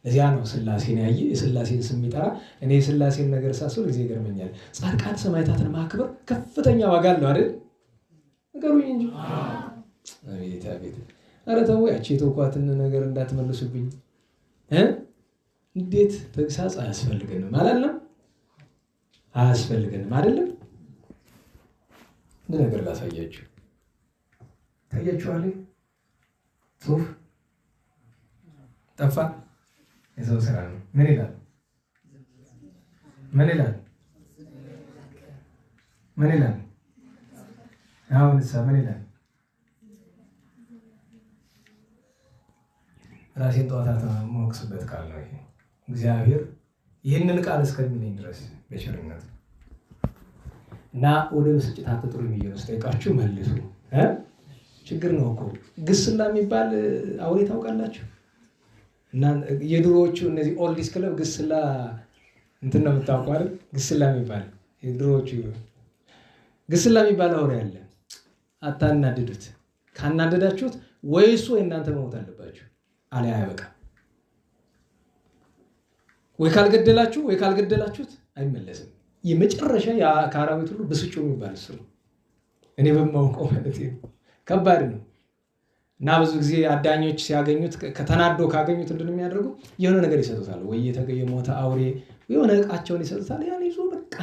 ለዚያ ነው ሥላሴን ያየ የሥላሴን ስም የሚጠራ። እኔ የሥላሴን ነገር ሳስብ ጊዜ ይገርመኛል። ጻድቃን ሰማዕታትን ማክበር ከፍተኛ ዋጋ አለው አይደል? ነገሩኝ እንጂ አቤት አቤት! ኧረ ተው ያቺ የተውኳትን ነገር እንዳትመልሱብኝ። እንዴት ተግሳጽ አያስፈልገንም አላለም? አያስፈልገንም አይደለም? እንደ ነገር ላሳያችሁ። ታያችኋል? ጽሑፍ ጠፋ። የሰው ስራ ነው። ምን ይላል? ምን ይላል? ምን ይላል? አሁን ምን ይላል? ራሴን ጠዋታ የምወቅስበት ቃል ነው ይሄ። እግዚአብሔር ይህንን ቃል እስከሚለኝ ድረስ በቸርነቱ እና ወደ ብስጭት አትጥሩ ብዬ ነው ስጠይቃችሁ መልሱ። ችግር ነው እኮ ግስላ የሚባል አውሬ ታውቃላችሁ? እና የድሮዎቹ እነዚህ ኦልዲስ ክለብ ግስላ እንትን ነው የምታውቁ አይደል? ግስላ የሚባል የድሮዎቹ ግስላ የሚባል አውሬ አለ። አታናድዱት። ካናደዳችሁት ወይ እሱ ወይ እናንተ መሞት አለባችሁ። አለ ያበቃ ወይ ካልገደላችሁት አይመለስም። የመጨረሻ ከአራዊት ሁሉ ብስጩ የሚባል እሱ ነው። እኔ በማውቀው ማለት ነው። ከባድ ነው። እና ብዙ ጊዜ አዳኞች ሲያገኙት ከተናዶ ካገኙት እንደምን የሚያደርጉ የሆነ ነገር ይሰጡታል። ወይ የሞተ አውሬ የሆነ ዕቃቸውን ይሰጡታል። ያን ይዞ በቃ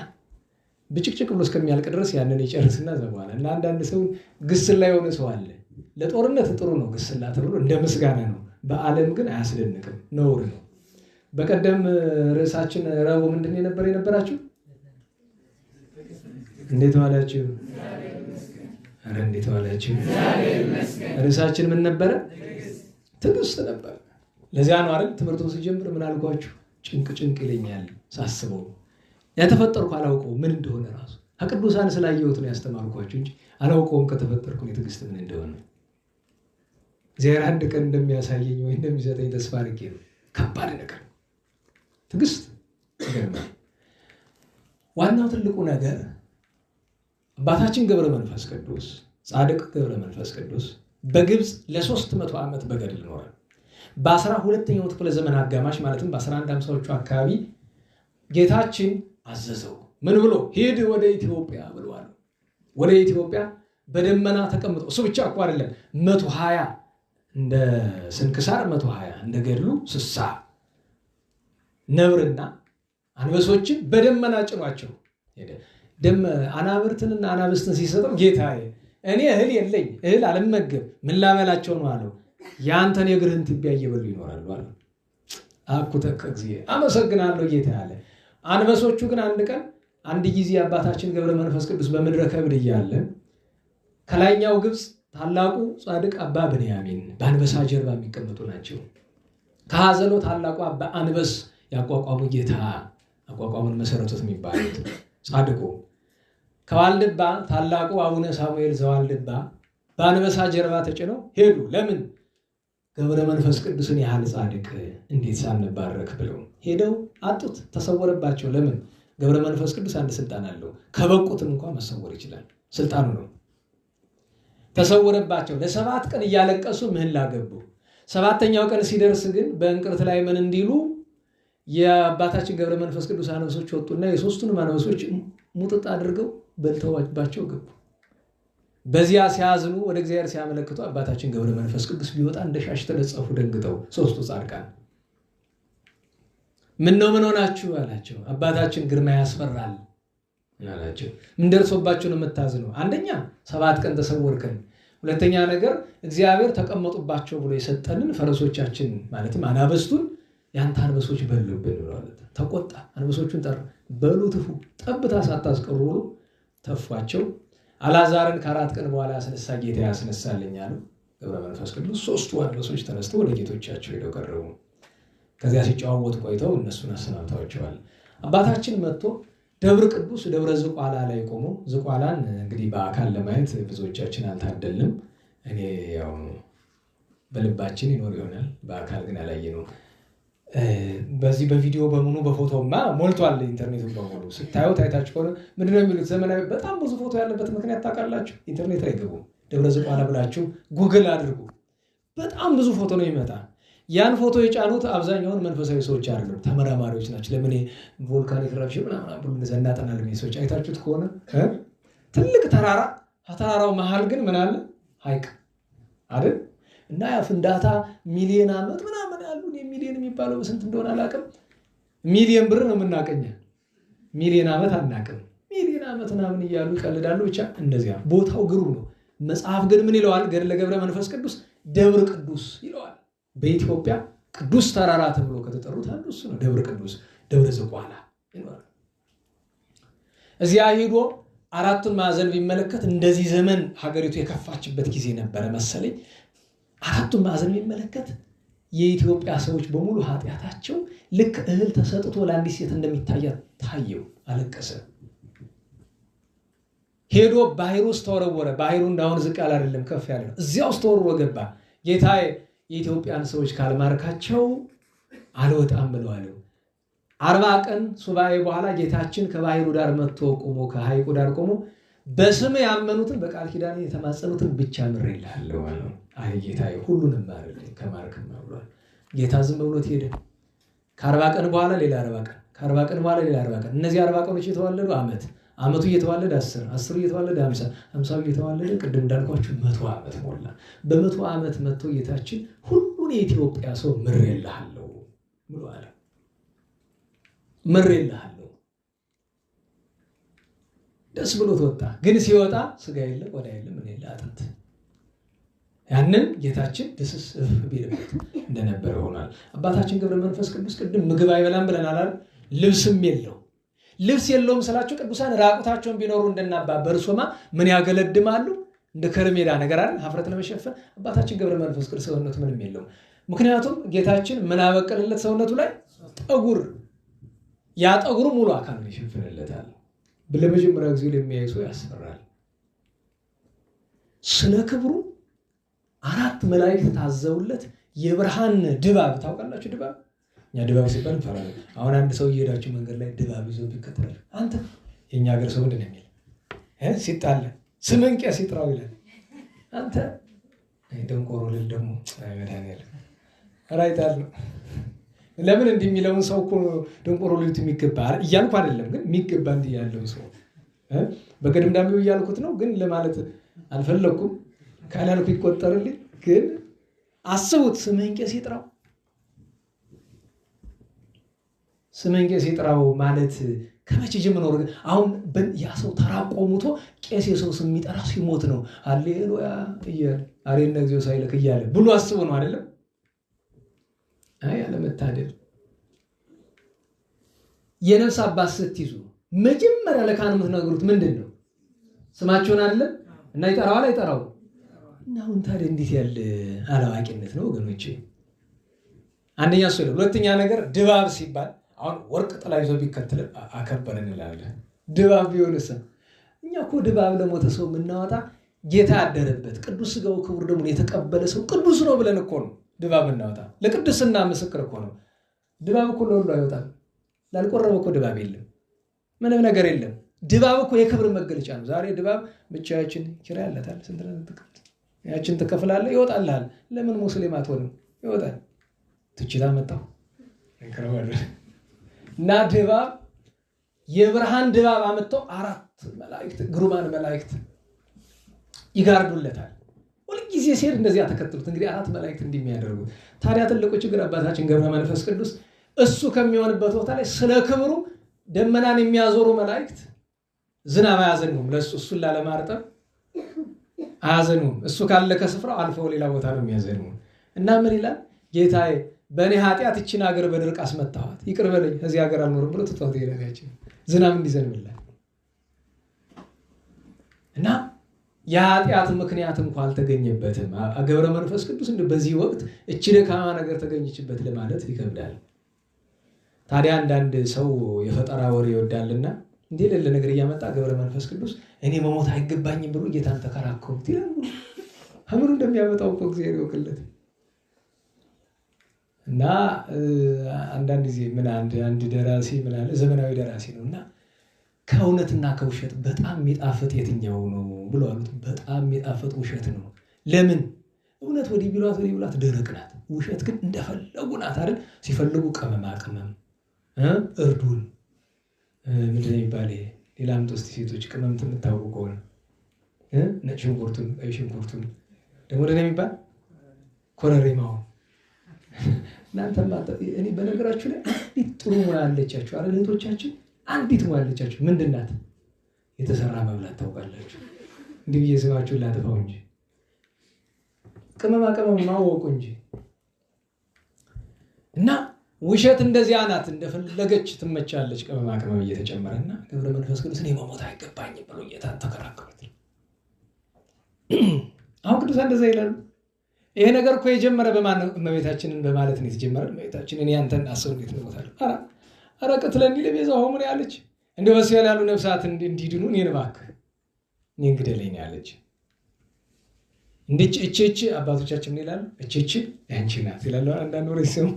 ብጭቅጭቅ ብሎ እስከሚያልቅ ድረስ ያንን ይጨርስና ዘባለ። እና አንዳንድ ሰው ግስላ የሆነ ሰው አለ። ለጦርነት ጥሩ ነው ግስላ ተብሎ እንደ ምስጋና ነው። በዓለም ግን አያስደንቅም፣ ነውር ነው። በቀደም ርዕሳችን ረቡዕ ምንድን የነበራችሁ? እንዴት ዋላችሁ? አረ እንዴት ዋላችሁ? ርዕሳችን ምን ነበረ? ትዕግስት ነበር። ለዚያ ነው አይደል ትምህርቱን ሲጀምር ምን አልኳችሁ? ጭንቅ ይለኛል ሳስበው። ያተፈጠርኩ አላውቀውም ምን እንደሆነ ራሱ ከቅዱሳን ስላየሁት ነው ያስተማርኳችሁ እንጂ አላውቀውም ከተፈጠርኩ የትዕግስት ምን እንደሆነ። እግዚአብሔር አንድ ቀን እንደሚያሳየኝ ወይ እንደሚሰጠኝ ተስፋ አድርጌ ነው። ከባድ ነገር ትዕግስት ይገርማል። ዋናው ትልቁ ነገር አባታችን ገብረ መንፈስ ቅዱስ ጻድቅ ገብረ መንፈስ ቅዱስ በግብፅ ለ300 ዓመት በገድል ኖረ። በ12ኛው ክፍለ ዘመን አጋማሽ ማለትም በ1150ዎቹ አካባቢ ጌታችን አዘዘው። ምን ብሎ? ሂድ ወደ ኢትዮጵያ ብሏል። ወደ ኢትዮጵያ በደመና ተቀምጦ እሱ ብቻ እኮ አይደለም 120 እንደ ስንክሳር 120 እንደ ገድሉ 60 ነብርና አንበሶችን በደመና ጭኗቸው ሄደ። አናብርትንና አናብስትን ሲሰጠው ጌታዬ እኔ እህል የለኝ እህል አልመገብ ምን ላበላቸው ነው አለው። ያንተን የእግርህን ትቢያ እየበሉ ይኖራሉ አለ። አኩተከ እግዚአብሔር አመሰግናለሁ ጌታ አለ። አንበሶቹ ግን አንድ ጊዜ አባታችን ገብረ መንፈስ ቅዱስ በምድረ ከብድ እያለ ከላይኛው ግብፅ ታላቁ ጻድቅ አባ ብንያሚን በአንበሳ ጀርባ የሚቀመጡ ናቸው። ከሐዘሎ ታላቁ አባ አንበስ ያቋቋሙ ጌታ አቋቋሙን መሰረቱት የሚባሉት ጻድቁ ከዋልድባ ታላቁ አቡነ ሳሙኤል ዘዋልድባ በአንበሳ ጀርባ ተጭነው ሄዱ። ለምን? ገብረ መንፈስ ቅዱስን ያህል ጻድቅ እንዴት ሳንባረክ ብለው ሄደው አጡት፣ ተሰወረባቸው። ለምን? ገብረ መንፈስ ቅዱስ አንድ ስልጣን አለው። ከበቁትም እንኳን መሰወር ይችላል፣ ስልጣኑ ነው። ተሰወረባቸው። ለ7 ቀን እያለቀሱ ምህላ ገቡ። 7ኛው ቀን ሲደርስ ግን በእንቅርት ላይ ምን እንዲሉ የአባታችን ገብረ መንፈስ ቅዱስ አንበሶች ወጡና የሶስቱንም አንበሶች ሙጥጥ አድርገው በልተዋባቸው ገቡ። በዚያ ሲያዝኑ ወደ እግዚአብሔር ሲያመለክቱ አባታችን ገብረ መንፈስ ቅዱስ ቢወጣ እንደ ሻሽ ተነጸፉ ደንግጠው ሶስቱ ጻድቃን። ምን ሆናችሁ አላቸው። አባታችን ግርማ ያስፈራል አላቸው። ምን ደርሶባችሁ ነው የምታዝኑ? አንደኛ 7 ቀን ተሰወርከን፣ ሁለተኛ ነገር እግዚአብሔር ተቀመጡባቸው ብሎ የሰጠንን ፈረሶቻችን ማለትም አናበስቱን ያንተ አንበሶች በሉብን ብለዋል። ተቆጣ። አንበሶቹን ጠራ። በሉ ትፉ፣ ጠብታ ሳታስቀሩ ብሎ ተፏቸው። አልዓዛርን ከ4 ቀን በኋላ ያስነሳ ጌታ ያስነሳልኝ አሉ ገብረ መንፈስ ቅዱስ። 3ቱ አንበሶች ተነስተው ወደ ጌቶቻቸው ሄደው ቀረቡ። ከዚያ ሲጨዋወቱ ቆይተው እነሱን አሰናብተዋቸዋል። አባታችን መጥቶ ደብረ ቅዱስ ደብረ ዝቋላ ላይ ቆሞ፣ ዝቋላን እንግዲህ በአካል ለማየት ብዙዎቻችን አልታደልንም። እኔ ያው በልባችን ይኖር ይሆናል፣ በአካል ግን አላየነውም። በዚህ በቪዲዮ በሙሉ በፎቶማ ሞልቷል ኢንተርኔት በሙሉ። ስታዩት አይታችሁ ከሆነ ምንድነው የሚሉት? ዘመናዊ በጣም ብዙ ፎቶ ያለበት ምክንያት ታውቃላችሁ? ኢንተርኔት ላይ ግቡ፣ ደብረ ዝቋላ ብላችሁ ጉግል አድርጉ። በጣም ብዙ ፎቶ ነው ይመጣ። ያን ፎቶ የጫኑት አብዛኛውን መንፈሳዊ ሰዎች አይደሉም፣ ተመራማሪዎች ናቸው። ለምን ቮልካኒክ ኢረፕሽን ምናምን ብሎ እናጠናለን ሰዎች። አይታችሁት ከሆነ ትልቅ ተራራ፣ ተራራው መሃል ግን ምን አለ? ሐይቅ አይደል? እና ያ ፍንዳታ ሚሊዮን ዓመት ምናምን ያሉ ሚሊዮን የሚባለው በስንት እንደሆነ አላውቅም። ሚሊዮን ብር ነው የምናቀኘ፣ ሚሊዮን ዓመት አናውቅም። ሚሊዮን ዓመት ምናምን እያሉ ይቀልዳሉ። ብቻ እንደዚያ ቦታው ግሩም ነው። መጽሐፍ ግን ምን ይለዋል? ገድለ ገብረ መንፈስ ቅዱስ ደብረ ቅዱስ ይለዋል። በኢትዮጵያ ቅዱስ ተራራ ተብሎ ከተጠሩት አንዱ እሱ ነው። ደብረ ቅዱስ፣ ደብረ ዝቋላ ይኖራል። እዚያ ሄዶ 4ቱን ማዕዘን ቢመለከት እንደዚህ ዘመን ሀገሪቱ የከፋችበት ጊዜ ነበረ መሰለኝ። 4ቱን ማዕዘን ቢመለከት የኢትዮጵያ ሰዎች በሙሉ ኃጢአታቸው ልክ እህል ተሰጥቶ ለአንዲት ሴት እንደሚታያት ታየው። አለቀሰ። ሄዶ ባህር ውስጥ ተወረወረ። ባህሩ እንዳሁን ዝቅ ያለ አይደለም፣ ከፍ ያለ ነው። እዚያ ውስጥ ተወርውሮ ገባ። ጌታዬ የኢትዮጵያን ሰዎች ካልማርካቸው አልወጣም ብለዋል። 40 ቀን ሱባኤ በኋላ ጌታችን ከባህሩ ዳር መጥቶ ቆሞ፣ ከሐይቁ ዳር ቆሞ በስም ያመኑትን በቃል ኪዳን የተማጸኑትን ብቻ ምሬልሃለሁ አለው። አይ ጌታዬ ሁሉንም ማርልኝ ከማርክም ብሏል። ጌታ ዝም ብሎት ሄደ። ከ40 ቀን በኋላ ሌላ 40 ቀን፣ ከ40 ቀን በኋላ ሌላ 40 ቀን። እነዚህ 40 ቀኖች የተዋለዱ ዓመት፣ ዓመቱ እየተዋለደ 10፣ 10 እየተዋለደ 50፣ 50 እየተዋለደ ቅድም እንዳልኳችሁ 100 ዓመት ሞላ። በ100 ዓመት መጥቶ ጌታችን ሁሉን የኢትዮጵያ ሰው ምሬልሃለሁ ብሎ አለ። ምሬልሃለሁ። ደስ ብሎት ወጣ። ግን ሲወጣ ስጋ የለ ቆዳ የለ ምን የለ አጥንት። ያንን ጌታችን ደስስ ቢልበት እንደነበረ ሆኗል። አባታችን ገብረ መንፈስ ቅዱስ ቅድም ምግብ አይበላም ብለናል አይደል? ልብስም የለው። ልብስ የለውም ስላችሁ ቅዱሳን ራቁታቸውን ቢኖሩ እንደናባ በርሶማ ምን ያገለድማሉ? እንደ ከረሜላ ነገር አይደል? ሀፍረት ለመሸፈን። አባታችን ገብረ መንፈስ ቅዱስ ሰውነቱ ምንም የለውም። ምክንያቱም ጌታችን ምን አበቀለለት ሰውነቱ ላይ? ጠጉር። ያ ጠጉሩ ሙሉ አካሉን ይሸፍንለታል። ለመጀመሪያ ጊዜ ለሚያይ ሰው ያስፈራል። ስለ ክብሩ 4 መላእክት ታዘውለት የብርሃን ድባብ ታውቃላችሁ? ድባብ እኛ ድባብ ሲባል እንፈራለን። አሁን አንድ ሰው እየሄዳችሁ መንገድ ላይ ድባብ ይዞ ቢከተላል አንተ የኛ ሀገር ሰው ምንድን ነው የሚል ሲጣለ ስምን ቄስ ይጥራው ይላል። አንተ ደንቆሮ ልል ደግሞ መድኃኒዓለም ራይታል ነው። ለምን እንዲህ የሚለውን ሰው እኮ ደንቆሮ ልልት የሚገባ እያልኩ አይደለም፣ ግን የሚገባ እንዲህ ያለው ሰው በቀድምዳሜው እያልኩት ነው፣ ግን ለማለት አልፈለኩም። ካላልኩ ይቆጠርልኝ። ግን አስቡት፣ ስምህን ቄስ ይጥራው። ስምህን ቄስ ይጥራው ማለት ከመቼ ጀምሮ ነው? አሁን ያ ሰው ተራቆሙቶ ቄስ የሰው ስም የሚጠራ ሲሞት ነው ሃሌሉያ እያለ አሬነ እግዚኦ ሳይልክ እያለ ብሎ አስቡ ነው አይደለም? አይ አለመታደል። የነፍስ አባት ስትይዙ መጀመሪያ ለካህኑ የምትነግሩት ምንድን ነው? ስማቸውን አይደለም? እና ይጠራዋል አይጠራው? እና አሁን ታዲያ እንዴት ያለ አላዋቂነት ነው ወገኖቼ? አንደኛ እሱ ነው። ሁለተኛ ነገር ድባብ ሲባል አሁን ወርቅ ጥላ ይዞ ቢከተል አከበረን እንላለን። ድባብ ቢሆንስ? እኛ እኮ ድባብ ለሞተ ሰው የምናወጣ ጌታ ያደረበት ቅዱስ ሥጋው ክቡር ደሙን የተቀበለ ሰው ቅዱስ ነው ብለን እኮ ነው ድባብ እናወጣ። ለቅድስና ምስክር እኮ ነው። ድባብ እኮ ለሁሉ አይወጣም። ላልቆረበ እኮ ድባብ የለም፣ ምንም ነገር የለም። ድባብ እኮ የክብር መገለጫ ነው። ዛሬ ድባብ ብቻችን ኪራይ አለታል። ስንት ነው ተከፍል? ያችን ትከፍላለህ፣ ይወጣልሃል። ለምን ሙስሊም አትሆንም? ይወጣል። ትችላ መጣው እንከረዋል። እና ድባብ የብርሃን ድባብ አመጣው 4 መላእክት ግሩማን መላእክት ይጋርዱለታል። ሁልጊዜ ሲሄድ እንደዚያ ተከትሉት። እንግዲህ 4 መላእክት እንደሚያደርጉት። ታዲያ ትልቁ ችግር አባታችን ገብረ መንፈስ ቅዱስ እሱ ከሚሆንበት ቦታ ላይ ስለ ክብሩ ደመናን የሚያዞሩ መላእክት ዝናብ አያዘኑም። ለሱ እሱን ላለማርጠብ አያዘኑም። እሱ ካለ ከስፍራው አልፈው ሌላ ቦታ ነው የሚያዘኑ እና ምን ይላል? ጌታዬ በእኔ ኃጢአት እችን ሀገር በድርቅ አስመታኋት፣ ይቅር በለኝ፣ ከዚህ ሀገር አልኖርም ብሎ ትቷት ሄዳችን ዝናብ እንዲዘንብላል እና የኃጢአት ምክንያት እንኳ አልተገኘበትም። ገብረ መንፈስ ቅዱስ በዚህ ወቅት እች ደካማ ነገር ተገኘችበት ለማለት ይከብዳል። ታዲያ አንዳንድ ሰው የፈጠራ ወሬ ይወዳልና እንዴ ለለ ነገር እያመጣ ገብረ መንፈስ ቅዱስ እኔ መሞት አይገባኝም ብሎ ጌታን ተከራከሩት ይላል። አምሩ እንደሚያመጣው እኮ እግዚአብሔር ይወቅለት እና አንዳንድ ጊዜ ምን አንድ ደራሲ ምን አለ፣ ዘመናዊ ደራሲ ነውና ከእውነትና ከውሸት በጣም የሚጣፍጥ የትኛው ነው ብሎ አሉት። በጣም የሚጣፍጥ ውሸት ነው። ለምን? እውነት ወዲህ ቢሏት ደረቅ ናት፣ ውሸት ግን እንደፈለጉ ናት አይደል? ሲፈልጉ ቅመማ ቅመም እርዱን ምንድን ነው የሚባል ሌላም ጦስት ሴቶች ቅመም የምታውቁ ከሆነ ነጭ ሽንኩርቱን፣ ቀይ ሽንኩርቱን ደግሞ ወደ የሚባል ኮረሪማውን እናንተማ እኔ በነገራችሁ ላይ አንዲት ጥሩ ሙያ አለቻችሁ አይደል እህቶቻችን? አንዲት ሙያ አለቻችሁ። ምንድን ናት? የተሰራ መብላት ታውቃላችሁ። እንዲህ ብዬ ስማችሁን ላጥፋው እንጂ ቅመማ ቅመም ማወቁ እንጂ እና ውሸት እንደዚያ ናት። እንደፈለገች ትመቻለች ቅመማ ቅመም እየተጨመረና ገብረ መንፈስ ቅዱስ እኔ መሞት አይገባኝም ብሎ ጌታን ተከራከሩት። አሁን ቅዱሳን እንደዛ ይላሉ። ይሄ ነገር እኮ የጀመረ በማን ነው? እመቤታችንን በማለት ነው የተጀመረ። እመቤታችን እኔ አንተን አስብ እንዴት እንሞታለሁ? ኧረ ቅትለኒ ለቤዛው ሆሙ ነው ያለች። እንደው በሱ ያሉ ነፍሳት እንዲድኑ እኔን እባክህ እኔን ግደለኝ ያለች። እንዴት እቺ አባቶቻችን ምን ይላሉ? እቺ ያንቺ ናት ይላሉ። አንዳንድ ወሬ ሰው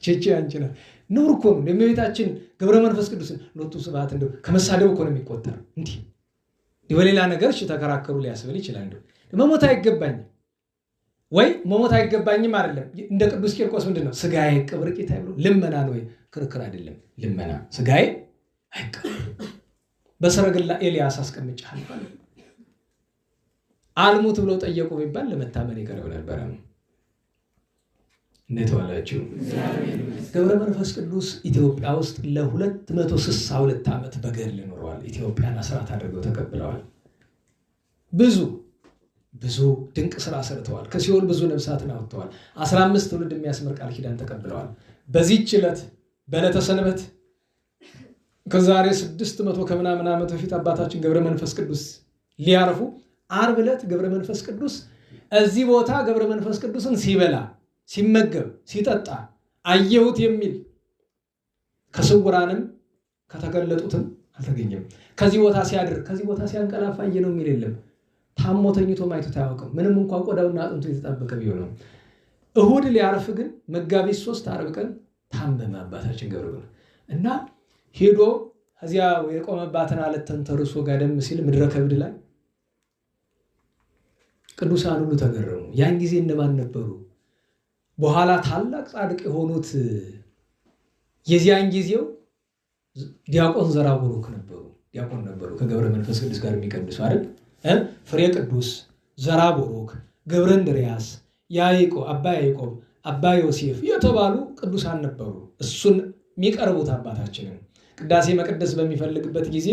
እቺ ያንቺ ናት ኑር እኮ ነው። እመቤታችን ገብረ መንፈስ ቅዱስን ሎቱ ስብሐት እንደው ከመሳደብ እኮ ነው የሚቆጠር። እንዴ በሌላ ነገር እሺ ተከራከሩ ሊያስብል ይችላል። እንደው መሞት አይገባኝም ወይ መሞት አይገባኝም አይደለም። እንደ ቅዱስ ቂርቆስ ምንድነው ስጋዬ ቅብር ጌታ ብሎ ልመና ነው ወይ ክርክር አይደለም። ልመና ስጋዬ አይቀር በሰረገላ ኤልያስ አስቀምጫለሁ ማለት አልሙት ብለው ጠየቁ ቢባል ለመታመን ይቀርብ ነበር። እንዴት ዋላችሁ? ገብረ መንፈስ ቅዱስ ኢትዮጵያ ውስጥ ለ262 ዓመት በገድል ኖረዋል። ኢትዮጵያን አስራት አድርገው ተቀብለዋል። ብዙ ድንቅ ስራ ሰርተዋል። ከሲኦል ብዙ ነፍሳትን አውጥተዋል። 15 ትውልድ የሚያስመር ቃል ኪዳን ተቀብለዋል። በዚህች ዕለት በዕለተ ሰንበት ከዛሬ 600 ከምናምን ዓመት በፊት አባታችን ገብረ መንፈስ ቅዱስ ሊያርፉ ዓርብ ዕለት ገብረ መንፈስ ቅዱስ እዚህ ቦታ ገብረ መንፈስ ቅዱስን ሲበላ ሲመገብ ሲጠጣ አየሁት የሚል ከስውራንም ከተገለጡትም አልተገኘም። ከዚህ ቦታ ሲያድር ከዚህ ቦታ ሲያንቀላፋ አየነው የሚል የለም። ታሞ ተኝቶ ማይቶ ታያውቅም። ምንም እንኳን ቆዳውና አጥንቱ የተጣበቀ ቢሆንም እሁድ ሊያርፍ ግን መጋቢት 3 ዓርብ ቀን ታመመ አባታችን ገብረ እና ሄዶ እዚያ የቆመባትን አለት ተንተርሶ ጋደም ሲል ምድረ ከብድ ላይ ቅዱሳን ሁሉ ተገረሙ። ያን ጊዜ እነማን ነበሩ? በኋላ ታላቅ ጻድቅ የሆኑት የዚያን ጊዜው ዲያቆን ዘራቡሩክ ነበሩ። ዲያቆን ነበሩ ከገብረ መንፈስ ቅዱስ ጋር የሚቀድሱ አይደል? ፍሬ ቅዱስ፣ ዘራቡሩክ፣ ገብረ እንድርያስ፣ ያዕቆብ፣ አባ ዮሴፍ የተባሉ ቅዱሳን ነበሩ። እሱን የሚቀርቡት አባታችንን ቅዳሴ መቅደስ በሚፈልግበት ጊዜ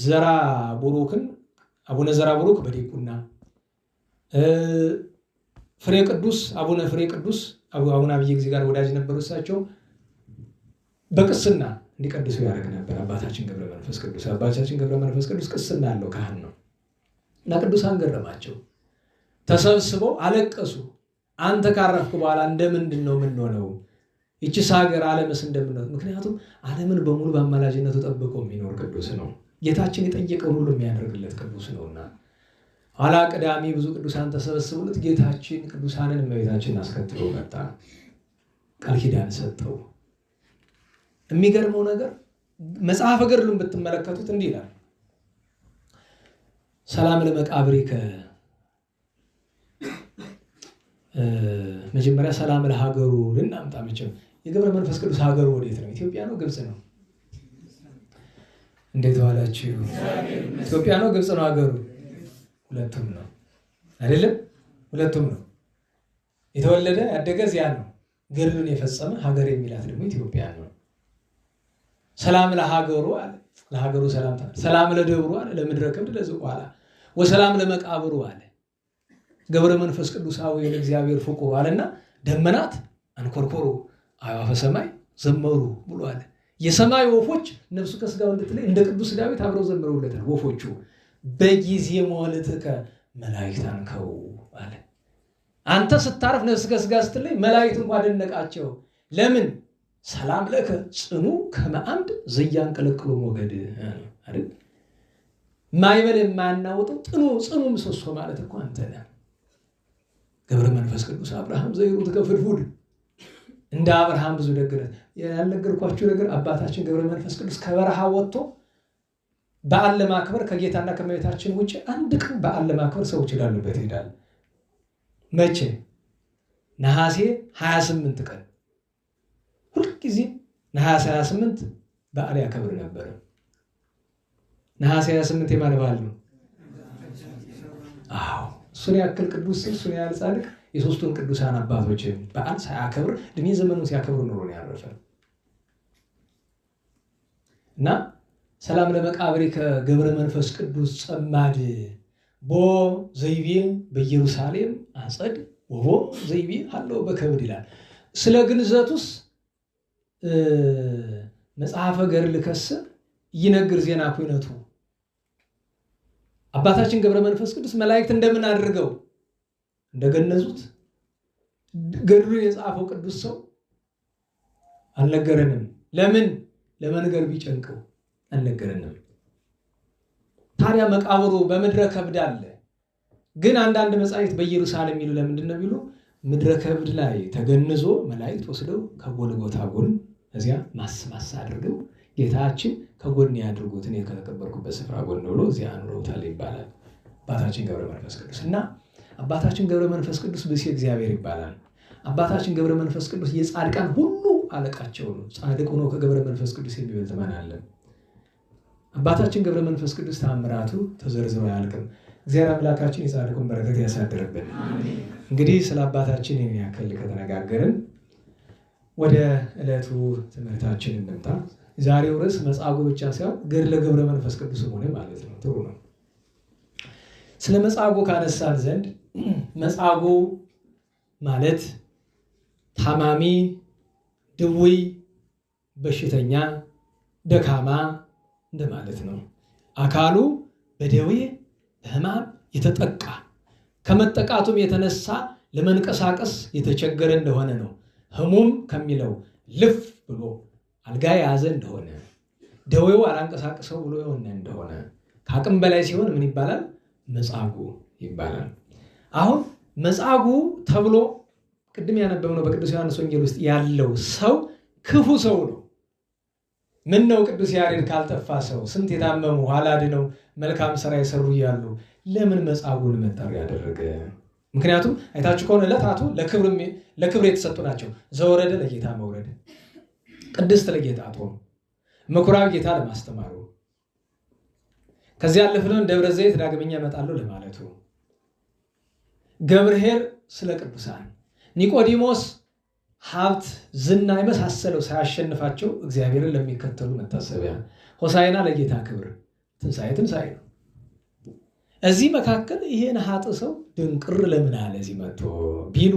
ዘራቡሩክን አቡነ ዘራቡሩክ በዲቁና ፍሬ ቅዱስ አቡነ ፍሬ ቅዱስ አቡነ አብየ ጊዜ ጋር ወዳጅ ነበሩ። እሳቸው በቅስና እንዲቀድሱ ያደርግ ነበር አባታችን ገብረ መንፈስ ቅዱስ። አባታችን ገብረ መንፈስ ቅዱስ ቅስና ያለው ካህን ነው እና ቅዱሳን ገረማቸው። ተሰብስበው አለቀሱ። አንተ ካረፍክ በኋላ እንደምንድን ነው የምንሆነው? ይቺስ ሀገር ዓለምስ እንደምንሆን? ምክንያቱም ዓለምን በሙሉ በአማላጅነቱ ጠብቆ የሚኖር ቅዱስ ነው። ጌታችን የጠየቀውን ሁሉ የሚያደርግለት ቅዱስ ነውና ኋላ ቅዳሜ ብዙ ቅዱሳን ተሰበስቡለት። ጌታችን ቅዱሳንን እመቤታችንን አስከትሎ መጣ። ቃል ኪዳን ሰጠው። የሚገርመው ነገር መጽሐፈ ገድሉን ብትመለከቱት እንዲህ ይላል። ሰላም ለመቃብሪከ መጀመሪያ ሰላም ለሀገሩ ልናምጣ። መቼም የገብረ መንፈስ ቅዱስ ሀገሩ ወዴት ነው? ኢትዮጵያ ነው? ግብጽ ነው? እንዴት ዋላችሁ? ኢትዮጵያ ነው? ግብጽ ነው? ሀገሩ ሁለቱም ነው። አይደለም? ሁለቱም ነው። የተወለደ ያደገ እዚያ ነው። ገድሉን የፈጸመ ሀገር የሚላት ደግሞ ኢትዮጵያ ነው። ሰላም ለሀገሩ አለ፣ ለሀገሩ ሰላምታ፣ ሰላም ለደብሩ አለ፣ ለምድረ ከብድ ለዝቋላ ወሰላም ለመቃብሩ አለ። ገብረ መንፈስ ቅዱሳዊ ለእግዚአብሔር ፍቁሩ አለና ደመናት አንኮርኮሩ አዕዋፈ ሰማይ ዘመሩ ብሎ አለ። የሰማይ ወፎች ነፍሱ ከስጋው እንድትለይ እንደ ቅዱስ ዳዊት አብረው ዘምረውለታል። ወፎቹ በጊዜ ሞልትከ መላእክት አንከው አለ። አንተ ስታርፍ ነፍስ ከስጋ ስትለይ መላእክት እንኳን አደነቃቸው። ለምን? ሰላም ለከ ጽኑ ከመአምድ ዘያንቀለቅሎ ሞገድ አይደል? ማይበል የማያናውጠው ጽኑ ምሰሶ ማለት እኮ አንተ ነህ። ገብረ መንፈስ ቅዱስ አብርሃም ዘይሩት ከፍድፉድ እንደ አብርሃም ብዙ ደግነት ያልነገርኳችሁ ነገር አባታችን ገብረ መንፈስ ቅዱስ ከበረሃ ወጥቶ በዓል ለማክበር ከጌታና ከመቤታችን ውጭ አንድ ቀን በዓል ለማክበር ሰዎች ይላሉበት ይሄዳል። መቼ? ነሐሴ 28 ቀን ሁልጊዜ ነሐሴ 28 በዓል ያከብር ነበር። ነሐሴ 28 የማን በዓል ነው? አዎ እሱን ያክል ቅዱስ እሱን ያህል ጻድቅ የሶስቱን ቅዱሳን አባቶች በዓል ሳያከብር እድሜ ዘመኑን ሲያከብር ኖሮ ነው ያረፈ። እና ሰላም ለመቃብሬ ከገብረ መንፈስ ቅዱስ ጸማድ ቦ ዘይቤ በኢየሩሳሌም አጸድ ወቦ ዘይቤ ሃለው በከብድ ይላል። ስለ ግንዘቱስ መጽሐፈ ገድል ከሰ ይነግር ዜና ኩነቱ አባታችን ገብረ መንፈስ ቅዱስ መላእክት እንደምን አድርገው እንደገነዙት ገድሉ የጻፈው ቅዱስ ሰው አልነገረንም። ለምን? ለመንገር ቢጨንቀው አልነገረንም። ታዲያ መቃብሩ በምድረ ከብድ አለ። ግን አንዳንድ መጻሕፍት በኢየሩሳሌም ይሉ ለምንድን ነው ቢሉ ምድረ ከብድ ላይ ተገንዞ መላእክት ወስደው ከጎልጎታ ጎን እዚያ ማስማስ አድርገው ጌታችን ከጎን ያድርጉት እኔ ከተቀበርኩበት ስፍራ ጎን ብሎ እዚያ አኑረውታል ይባላል አባታችን ገብረ መንፈስ ቅዱስ። እና አባታችን ገብረ መንፈስ ቅዱስ ብእሲ እግዚአብሔር ይባላል። አባታችን ገብረ መንፈስ ቅዱስ የጻድቃን ሁሉ አለቃቸው ነው። ጻድቅ ሆኖ ከገብረ መንፈስ ቅዱስ የሚበልጥ ማን አለ? አባታችን ገብረ መንፈስ ቅዱስ ተአምራቱ ተዘርዝሮ አያልቅም። እግዚአብሔር አምላካችን የጻድቁን በረከት ያሳድርብን። እንግዲህ ስለ አባታችን ይህን ያክል ከተነጋገርን ወደ ዕለቱ ትምህርታችን እንምጣ። ዛሬው ርዕስ መጻጉዕ ብቻ ሳይሆን ገድለ ገብረ መንፈስ ቅዱስ ሆነ ማለት ነው። ጥሩ ነው። ስለ መጻጉዕ ካነሳን ዘንድ መጻጉዕ ማለት ታማሚ፣ ድውይ፣ በሽተኛ፣ ደካማ እንደማለት ነው። አካሉ በደዌ በሕማም የተጠቃ ከመጠቃቱም የተነሳ ለመንቀሳቀስ የተቸገረ እንደሆነ ነው። ሕሙም ከሚለው ልፍ ብሎ አልጋ የያዘ እንደሆነ ደዌው አላንቀሳቀሰው ብሎ የሆነ እንደሆነ ከአቅም በላይ ሲሆን ምን ይባላል? መጻጉዕ ይባላል። አሁን መጻጉዕ ተብሎ ቅድም ያነበብነው በቅዱስ ዮሐንስ ወንጌል ውስጥ ያለው ሰው ክፉ ሰው ነው። ምን ነው ቅዱስ ያሬድ ካልጠፋ ሰው ስንት የታመሙ ኋላ ድነው መልካም ስራ የሰሩ እያሉ ለምን መጻጉዕን መጠሪያ ያደረገ? ምክንያቱም አይታችሁ ከሆነ ዕለታቱ ለክብር የተሰጡ ናቸው። ዘወረደ ለጌታ መውረድ፣ ቅድስት ለጌታ ጦም፣ ምኩራብ ጌታ ለማስተማሩ፣ ከዚያ ያለፈውን ደብረ ዘይት ዳግመኛ እመጣለሁ ለማለቱ፣ ገብርኄር ስለ ቅዱሳን፣ ኒቆዲሞስ ሀብት ዝና የመሳሰለው ሳያሸንፋቸው እግዚአብሔርን ለሚከተሉ መታሰቢያ፣ ሆሳዕና ለጌታ ክብር፣ ትንሣኤ ነው። እዚህ መካከል ይሄን ሀጥ ሰው ድንቅር ለምን አለ እዚህ መጥቶ ቢሉ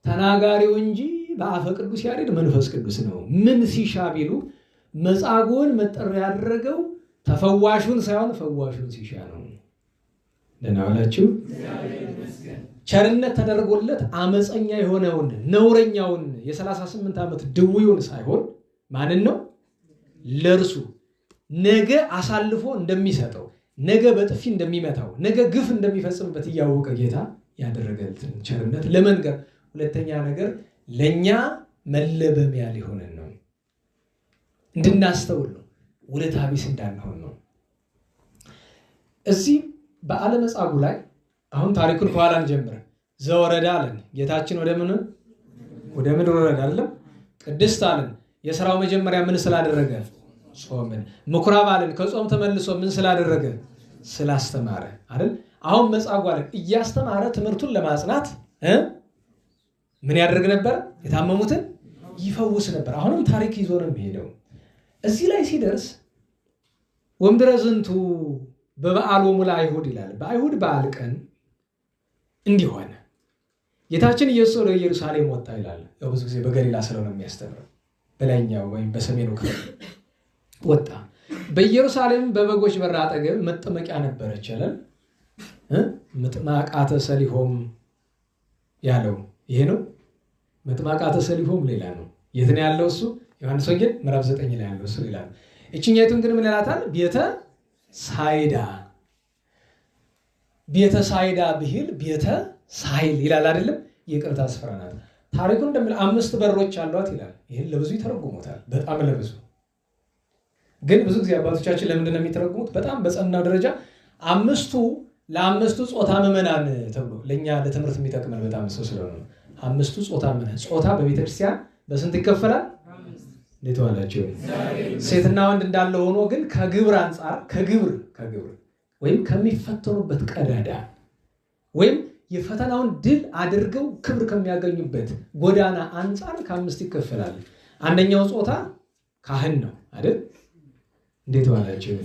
ተናጋሪው እንጂ በአፈ ቅዱስ ያሬድ መንፈስ ቅዱስ ነው። ምን ሲሻ ቢሉ መጻጉዕን መጠሪያ ያደረገው ተፈዋሹን ሳይሆን ፈዋሹን ሲሻ ነው። ደህና ዋላችሁ። ቸርነት ተደርጎለት አመፀኛ የሆነውን ነውረኛውን የ38 ዓመት ድውዩን ሳይሆን ማንን ነው? ለርሱ ነገ አሳልፎ እንደሚሰጠው፣ ነገ በጥፊ እንደሚመታው፣ ነገ ግፍ እንደሚፈጽምበት እያወቀ ጌታ ያደረገልን ቸርነት ለመንገር፣ ሁለተኛ ነገር ለኛ መለበሚያ ሊሆነን ነው። እንድናስተውል ነው። ውለታ ቢስ እንዳንሆን ነው። እዚህ በዓለ መጻጉዕ ላይ አሁን ታሪኩን ከኋላ እንጀምር። ዘወረደ አለን። ጌታችን ወደ ምድር ወረደ አይደለም? ቅድስት አለን። የሥራው መጀመሪያ ምን ስላደረገ? ጾምን። ምኩራብ አለን። ከጾም ተመልሶ ምን ስላደረገ? ስላስተማረ አይደል? አሁን መጻጉዕ አለ እያስተማረ ትምህርቱን ለማጽናት ምን ያደርግ ነበር? የታመሙትን ይፈውስ ነበር። አሁንም ታሪክ ይዞ ነው የሚሄደው። እዚህ ላይ ሲደርስ ወምድረ ዝንቱ በበዓሎሙ ለአይሁድ ይላል። በአይሁድ በዓል ቀን እንዲህ ሆነ ጌታችን ኢየሱስ ወደ ኢየሩሳሌም ወጣ ይላል። ያው ብዙ ጊዜ በገሊላ ስለሆነ የሚያስተምረው በላይኛው ወይም በሰሜኑ ክፍል ወጣ። በኢየሩሳሌም በበጎች በር አጠገብ መጠመቂያ ነበረች አይደል? መጥማቃተ ሰሊሆም ያለው ይሄ ነው። መጥማቃተ ሰሊሆም ሌላ ነው። የት ነው ያለው እሱ? ዮሐንስ ወንጌል ምዕራፍ 9 ላይ ያለው እሱ ሌላ ነው። እቺኛይቱን ግን ምን ይላታል? ቤተ ሳይዳ። ቤተ ሳይዳ ብሂል ቤተ ሳይል ይላል አይደለም? ይቅርታ ስፍራ ናት። ታሪኩን እንደምን 5 በሮች አሏት ይላል። ይሄን ለብዙ ይተረጉሙታል፣ በጣም ለብዙ። ግን ብዙ ጊዜ አባቶቻችን ለምንድን ነው የሚተረጉሙት? በጣም በጸናው ደረጃ 5ቱ ለ5ቱ ጾታ ምዕመናን ተብሎ ለኛ ለትምህርት የሚጠቅመን በጣም ሰው ስለሆነ 5ቱ ጾታ ምዕመናን። ጾታ በቤተክርስቲያን በስንት ይከፈላል? እንዴት ዋላችሁ? ሴትና ወንድ እንዳለ ሆኖ ግን ከግብር አንፃር ከግብር ወይም ከሚፈተኑበት ቀዳዳ ወይም የፈተናውን ድል አድርገው ክብር ከሚያገኙበት ጎዳና አንፃር ከ5 ይከፈላል። አንደኛው ጾታ ካህን ነው አይደል? እንዴት ዋላችሁ?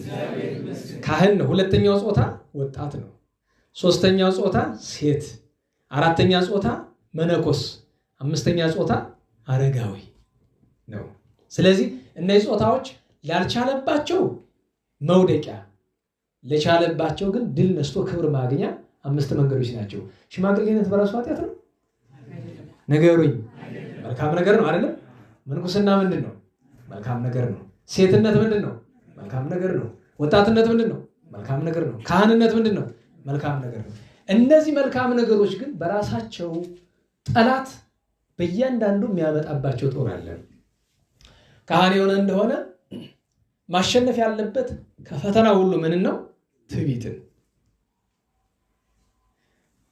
ካህን ነው። ሁለተኛው ጾታ ወጣት ነው። ሶስተኛው ጾታ ሴት፣ አራተኛ ጾታ መነኮስ፣ አምስተኛ ጾታ አረጋዊ ነው። ስለዚህ እነዚህ ጾታዎች ላልቻለባቸው መውደቂያ፣ ለቻለባቸው ግን ድል ነስቶ ክብር ማግኛ 5 መንገዶች ናቸው። ሽማግሌነት በራሱ ኃጢአት ነው? ነገሩኝ። መልካም ነገር ነው አይደለም? ምንኩስና ምንድን ነው? መልካም ነገር ነው። ሴትነት ምንድን ነው? መልካም ነገር ነው። ወጣትነት ምንድን ነው? መልካም ነገር ነው። ካህንነት ምንድን ነው? መልካም ነገር ነው። እነዚህ መልካም ነገሮች ግን በራሳቸው ጠላት በእያንዳንዱ የሚያመጣባቸው ጦር አለ። ካህን የሆነ እንደሆነ ማሸነፍ ያለበት ከፈተና ሁሉ ምን ነው? ትዕቢትን።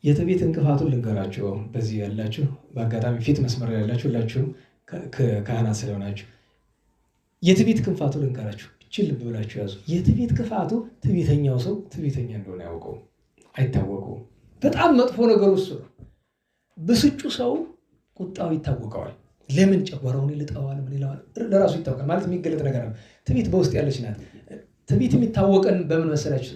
የትዕቢት እንቅፋቱን ልንገራችሁ። በዚህ ያላችሁ በአጋጣሚ ፊት መስመር ያላችሁ ሁላችሁም ካህናት ስለሆናችሁ የትዕቢት ክንፋቱ ልንገራችሁ። እቺን ልብ ብላችሁ ያዙ። የትዕቢት ክፋቱ ትዕቢተኛው ሰው ትዕቢተኛ እንደሆነ ያውቀው አይታወቀውም። በጣም መጥፎ ነገሩ እሱ ነው። ብስጩ ሰው ቁጣው ይታወቀዋል። ለምን ጨጓራውን ይልጠዋል? ምን ይለዋል? ለራሱ ይታወቃል። ማለት የሚገለጥ ነገር ነው። ትዕቢት በውስጥ ያለች ናት። ትዕቢት የሚታወቀን በምን መሰላችሁ?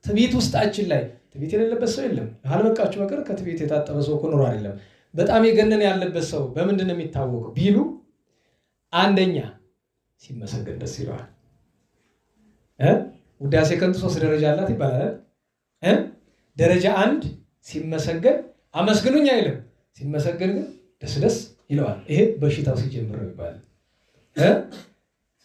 ትዕቢት ውስጣችን ላይ ትዕቢት የሌለበት ሰው የለም። አልበቃችሁ በቀር ከትዕቢት የታጠበ ሰው እኮ ኖሮ አይደለም። በጣም የገነነ ያለበት ሰው በምንድን ነው የሚታወቀው ቢሉ፣ አንደኛ ሲመሰገን ደስ ይለዋል። ውዳሴ ከንቱ 3 ደረጃ አላት ይባላል። ደረጃ 1 ሲመሰገን አመስግኑኝ አይልም። ሲመሰገን ግን ደስ ደስ ይለዋል። ይሄ በሽታው ሲጀምር ነው ይባላል።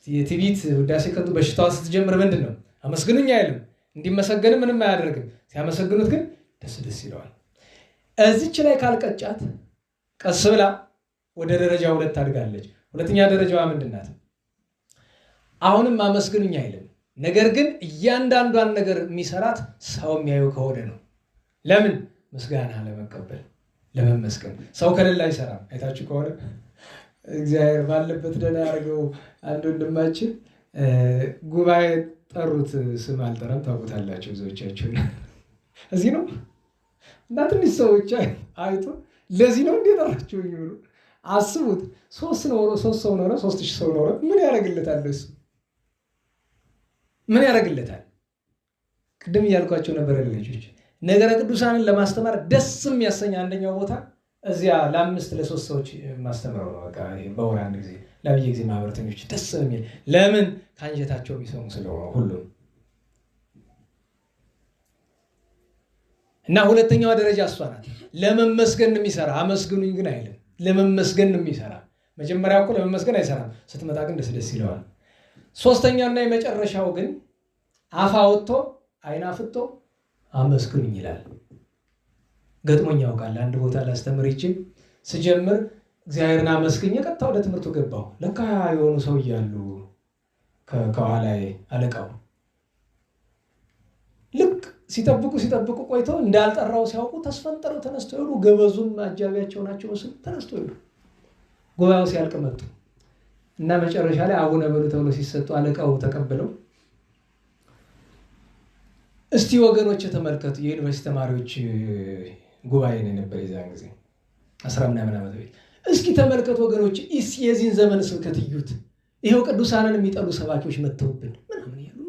የትዕቢት ውዳሴ ከንቱ በሽታው ስትጀምር ምንድን ነው? አመስግኑኝ አይልም። እንዲመሰገን ምንም አያደርግም። ሲያመሰግኑት ግን ደስ ደስ ይለዋል። እዚች ላይ ካልቀጫት ቀስ ብላ ወደ ደረጃ 2 ታድጋለች። ሁለተኛ ደረጃዋ ምንድናት? አሁንም አመስግኑኝ አይልም። ነገር ግን እያንዳንዷን ነገር የሚሰራት ሰው የሚያየው ከሆነ ነው። ለምን? ምስጋና ለመቀበል ለመመስገን። ሰው ከሌላ አይሰራም። አይታችሁ ከሆነ እግዚአብሔር ባለበት ደህና ያደርገው። አንድ ወንድማችን ጉባኤ ጠሩት። ስም አልጠራም፣ ታውቁታላችሁ ብዙዎቻችሁ። እዚህ ነው እና ትንሽ ሰዎች አይቶ ለዚህ ነው እንዴ ጠራችሁ ይሉ አስቡት። 3 ሰው ኖረ፣ 3000 ሰው ኖረ። ምን ያደርግለታል እሱ? ምን ያደርግለታል? ቅድም እያልኳቸው ነበር ልጆች፣ ነገረ ቅዱሳንን ለማስተማር ደስ የሚያሰኝ አንደኛው ቦታ እዚያ ለ5 ለ3 ሰዎች ማስተምረው ነው። በቃ በወር አንድ ጊዜ ለብዬ ጊዜ ማህበረተኞች ደስ የሚል ለምን? ከአንጀታቸው የሚሰሙ ስለሆነ ሁሉም። እና ሁለተኛዋ ደረጃ እሷ ናት። ለመመስገን የሚሰራ አመስግኑኝ ግን አይልም። ለመመስገን የሚሰራ መጀመሪያ እኮ ለመመስገን አይሰራም። ስትመጣ ግን ደስ ደስ ይለዋል። ሶስተኛውና የመጨረሻው ግን አፍ አውጥቶ ዓይን አፍጥቶ አመስግኑኝ ይላል። ገጥሞኝ ያውቃል። አንድ ቦታ ላስተምር ይችል ስጀምር እግዚአብሔርን አመስግኜ ቀጥታ ወደ ትምህርቱ ገባሁ። ለካ የሆኑ ሰው እያሉ ከኋላ አለቃው ልክ ሲጠብቁ ቆይተው እንዳልጠራው ሲያውቁ ተስፈንጠረው ተነስተው ሄዱ። ገበዙም አጃቢያቸው ናቸው መስል ተነስተው ሄዱ። ጉባኤው ሲያልቅ መጡ እና መጨረሻ ላይ አቡነ በሉ ተብሎ ሲሰጡ አለቃው ተቀብለው እስቲ ወገኖች ተመልከቱ። የዩኒቨርሲቲ ተማሪዎች ጉባኤ ነው ነበር የዛን ጊዜ 10 ምናምን ዓመት በፊት። እስኪ ተመልከቱ ወገኖች፣ የዚህን ዘመን ስብከት እዩት። ይሄው ቅዱሳንን የሚጠሉ ሰባኪዎች መጥተውብን ምናምን ያሉ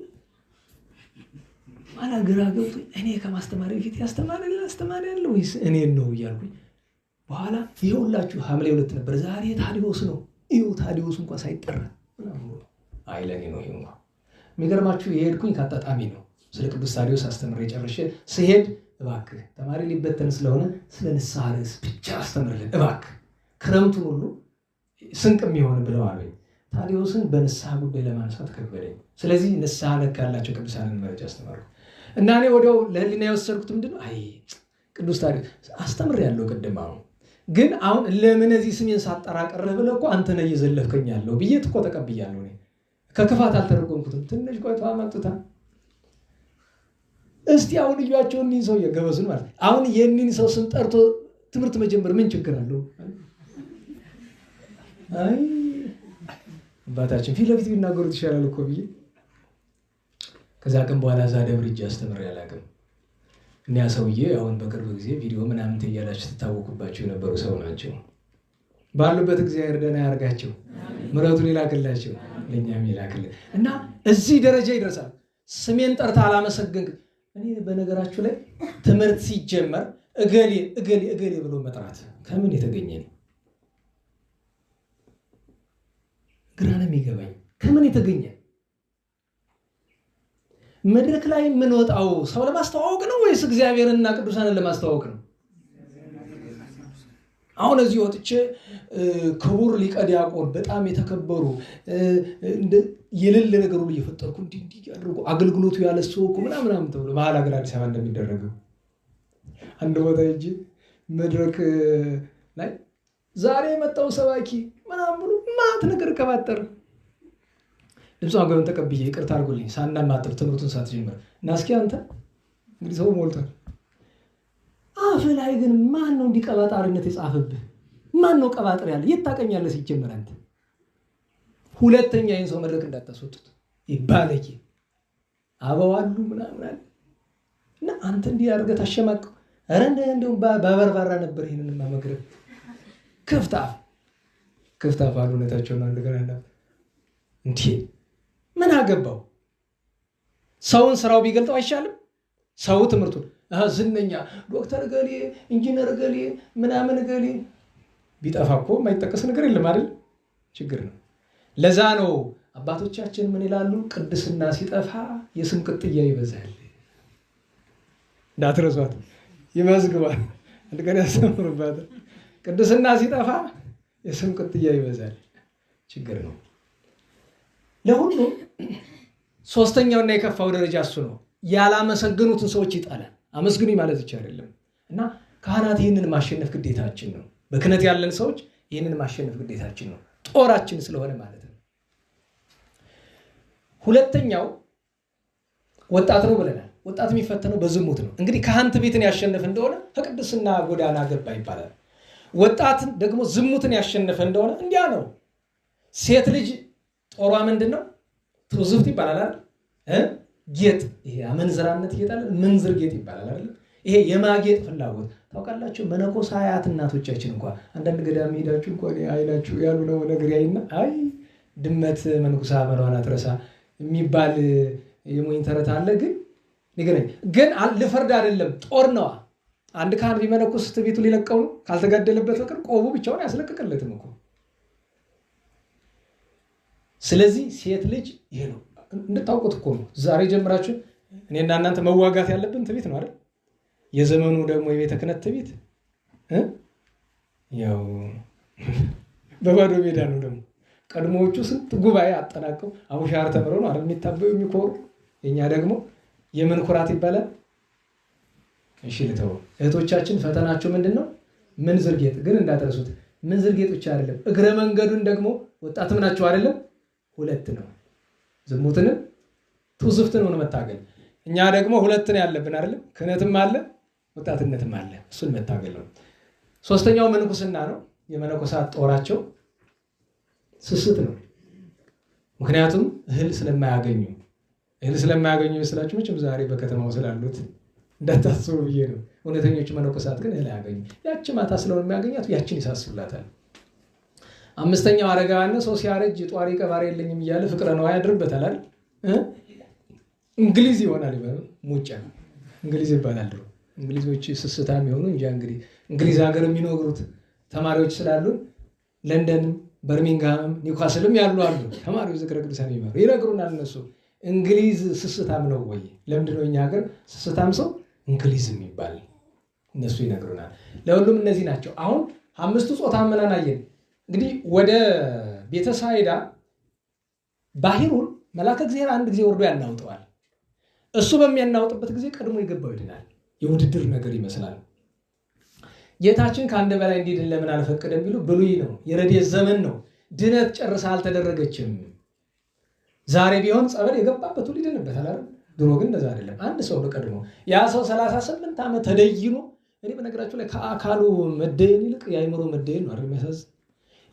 ግራ ገብቶ እኔ ከማስተማሪ በፊት ያስተማሪ ያለ ወይስ እኔን ነው እያልኩኝ በኋላ ይኸውላችሁ ሐምሌ 2 ነበር፣ ዛሬ ታዲዮስ ነው። ይኸው ታዲዮስ እንኳን ሳይጠራ አይለኔ ነው። ይሄው የሚገርማችሁ የሄድኩኝ ካጣጣሚ ነው። ስለ ቅዱስ ታዲዮስ አስተምሬ ጨርሼ ስሄድ እባክህ ተማሪ ሊበተን ስለሆነ ስለ ንስሐ ርዕስ ብቻ አስተምርልን እባክህ ክረምቱን ሁሉ ስንቅ የሚሆን ብለው አሉኝ። ታዲዮስን በንስሐ ጉዳይ ለማንሳት ከበደኝ። ስለዚህ ንስሐ ነክ ያላቸው ቅዱሳንን መረጃ አስተማርኩ እና እኔ ወዲያው ለህሊና የወሰድኩት ምንድነው ቅዱስ ታዲዮስ አስተምሬያለሁ ቅድም። ግን አሁን ለምን እዚህ ስሜን ሳጠራ ቀረህ ብለህ እኮ አንተ ነህ እየዘለፍከኝ ያለው ብዬ እኮ ተቀብያለሁ። እኔ ከክፋት አልተረጎምኩትም። ትንሽ ቆይቶ አመጡታ። እስቲ አሁን እያቸው እኒህን ሰው እየገበዙን ማለት አሁን የእኒህን ሰው ስም ጠርቶ ትምህርት መጀመር ምን ችግር አለው? አባታችን ፊት ለፊት ቢናገሩት ይሻላል እኮ ብዬ ከዛ ቀን በኋላ እዛ ደብር ሂጄ አስተምሬ አላውቅም። እኒያ ሰውዬ አሁን በቅርብ ጊዜ ቪዲዮ ምናምን ትያላችሁ ትታወቁባቸው የነበሩ ሰው ናቸው። ባሉበት እግዚአብሔር ደህና ያርጋቸው፣ ምሕረቱን ይላክላቸው፣ ለእኛም ይላክልን እና እዚህ ደረጃ ይደርሳል። ስሜን ጠርታ አላመሰገንክ። እኔ በነገራችሁ ላይ ትምህርት ሲጀመር እገሌ እገሌ እገሌ ብሎ መጥራት ከምን የተገኘ ነው? ግራ ነው የሚገባኝ። ከምን የተገኘ መድረክ ላይ የምንወጣው ሰው ለማስተዋወቅ ነው ወይስ እግዚአብሔርንና ቅዱሳንን ለማስተዋወቅ ነው? አሁን እዚህ ወጥቼ ክቡር ሊቀ ዲያቆን በጣም የተከበሩ የሌለ ነገር ሁሉ እየፈጠርኩ እንዲህ ያድርጉ አገልግሎቱ ያለ ሰው እኮ ምናምን ተብሎ መሀል ሀገር አዲስ አበባ እንደሚደረገው አንድ ቦታ ሂጅ መድረክ ላይ ዛሬ የመጣው ሰባኪ ምናምን ብሎ ማት ነገር ከባጠር ድምጿን ገበን ተቀብዬ ይቅርታ አድርጉልኝ ሳናማጥብ ትምህርቱን ሳትጀምር እና እስኪ አንተ እንግዲህ ሰው ሞልቷል። አፍ ላይ ግን ማን ነው እንዲቀባጣሪነት የጻፈብህ? ማን ነው ቀባጥር ያለ? የት ታውቀኛለህ? ሲጀመር አንተ ሁለተኛ ይህን ሰው መድረክ እንዳታስወጡት ይባለኪ አበዋሉ ምናምን አለ እና አንተ እንዲህ አድርገህ ታሸማቀው። ኧረ እንደው ባበርባራ ነበር ይሄንን ማመግረብ ክፍታፍ አሉ እውነታቸውን አንድ ገና እንዴ ምን አገባው? ሰውን ስራው ቢገልጠው አይሻልም? ሰው ትምህርቱን ዝነኛ ዶክተር ገሌ ኢንጂነር ገሌ ምናምን ገሌ ቢጠፋ እኮ የማይጠቀስ ነገር የለም አይደል? ችግር ነው። ለዛ ነው አባቶቻችን ምን ይላሉ? ቅድስና ሲጠፋ የስም ቅጥያ ይበዛል። እንዳትረሷት ይመዝግባል። አንድ ቀን ያስተምሩባት። ቅድስና ሲጠፋ የስም ቅጥያ ይበዛል። ችግር ነው። ለሁሉም ሶስተኛውና የከፋው ደረጃ እሱ ነው። ያላመሰገኑትን ሰዎች ይጣላል። አመስግኑኝ ማለት ብቻ አይደለም እና ካህናት ይህንን ማሸነፍ ግዴታችን ነው። በክህነት ያለን ሰዎች ይህንን ማሸነፍ ግዴታችን ነው፣ ጦራችን ስለሆነ ማለት ነው። ሁለተኛው ወጣት ነው ብለናል። ወጣት የሚፈተነው በዝሙት ነው። እንግዲህ ካህንት ቤትን ያሸነፈ እንደሆነ ከቅድስና ጎዳና ገባ ይባላል። ወጣት ደግሞ ዝሙትን ያሸነፈ እንደሆነ እንዲያ ነው። ሴት ልጅ ጦሯ ምንድን ነው? ትውዝፍት ይባላል አይደል? ጌጥ፣ ይሄ አመንዝራነት ይጣላል። ምንዝር ጌጥ ይባላል አይደል? ይሄ የማጌጥ ፍላጎት ታውቃላችሁ። መነኮሳያት እናቶቻችን እንኳን አንዳንድ ገዳም ሄዳችሁ እንኳን አይናችሁ ያሉ ነው ነገር ያይና አይ ድመት መንኩሳ መለዋን አትረሳ የሚባል የሞኝ ተረት አለ። ግን ንገረኝ ግን ልፈርድ አይደለም፣ ጦር ነዋ። አንድ ካህን ቢመነኩስ ቤቱ ሊለቀው ነው ካልተጋደለበት በቀር ቆቡ ብቻውን ያስለቅቅለትም እኮ። ስለዚህ ሴት ልጅ ይሄ ነው እንድታውቁት እኮ ነው። ዛሬ ጀምራችሁ እኔና እናንተ መዋጋት ያለብን ትዕቢት ነው አይደል? የዘመኑ ደግሞ የቤተ ክህነት ትዕቢት ያው በባዶ ሜዳ ነው። ደግሞ ቀድሞዎቹ ስንት ጉባኤ አጠናቀው አቡሻር ተምረው ነው አይደል የሚታበዩ የሚኮሩ። የኛ ደግሞ የምን ኩራት ይባላል? እሺ ልተው። እህቶቻችን ፈተናቸው ምንድነው? ምንዝር ጌጥ። ግን እንዳትረሱት ምንዝር ጌጥ ብቻ አይደለም፣ እግረ መንገዱን ደግሞ ወጣትም ናቸው አይደለም፣ ሁለት ነው። ዝሙትንም ትውዝፍትን መታገል። እኛ ደግሞ ሁለት ነው ያለብን አይደለም፣ ክህነትም አለ ወጣትነትም አለ። እሱን መታገል ነው። ሶስተኛው ምንኩስና ነው። የመነኮሳት ጦራቸው ስስት ነው። ምክንያቱም እህል ስለማያገኙ እህል ስለማያገኙ ይመስላችሁ መቼም ዛሬ በከተማው ስላሉት እንዳታስቡ ብዬ ነው። እውነተኞቹ መነኮሳት ግን እህል አያገኙ። ያቺ ማታ ስለሆነ የሚያገኛት ያችን ይሳስብላታል። አምስተኛው አረጋውያን ሰው ሲያረጅ ጧሪ ቀባሪ የለኝም እያለ ፍቅረ ነዋይ ያድርበታል አይደል? እንግሊዝ ይሆናል ይባላል። ሙጫ እንግሊዝ ይባላል። እንግሊዞች ስስታም ይሆኑ እንጂ እንግዲህ እንግሊዝ ሀገር የሚኖሩት ተማሪዎች ስላሉ ለንደንም በርሚንግሃምም ኒውካስልም ያሉ አሉ ተማሪዎች ዝክረ ቅዱሳን ይማሩ ይነግሩናል። እነሱ እንግሊዝ ስስታም ነው ወይ? ለምንድን ነው እኛ ሀገር ስስታም ሰው እንግሊዝ የሚባል? እነሱ ይነግሩናል። ለሁሉም እነዚህ ናቸው። አሁን አምስቱ ጾታ ምናን አየን። እንግዲህ ወደ ቤተሳይዳ ባህሩን መልአከ እግዚአብሔር አንድ ጊዜ ወርዶ ያናውጠዋል። እሱ በሚያናውጥበት ጊዜ ቀድሞ የገባው ይድናል። የውድድር ነገር ይመስላል። ጌታችን ከአንድ በላይ እንዲድን ለምን አልፈቀደም ቢሉ ብሉይ ነው፣ የረድኤት ዘመን ነው። ድነት ጨርሳ አልተደረገችም። ዛሬ ቢሆን ጸበል የገባበት ሁሉ ይድንበታል አይደል? ድሮ ግን እንደዛ አይደለም። አንድ ሰው በቀድሞ ያ ሰው 38 ዓመት ተደይኖ እኔ በነገራችሁ ላይ ከአካሉ መደየን ይልቅ የአእምሮ መደየን ነው የሚያሳዝን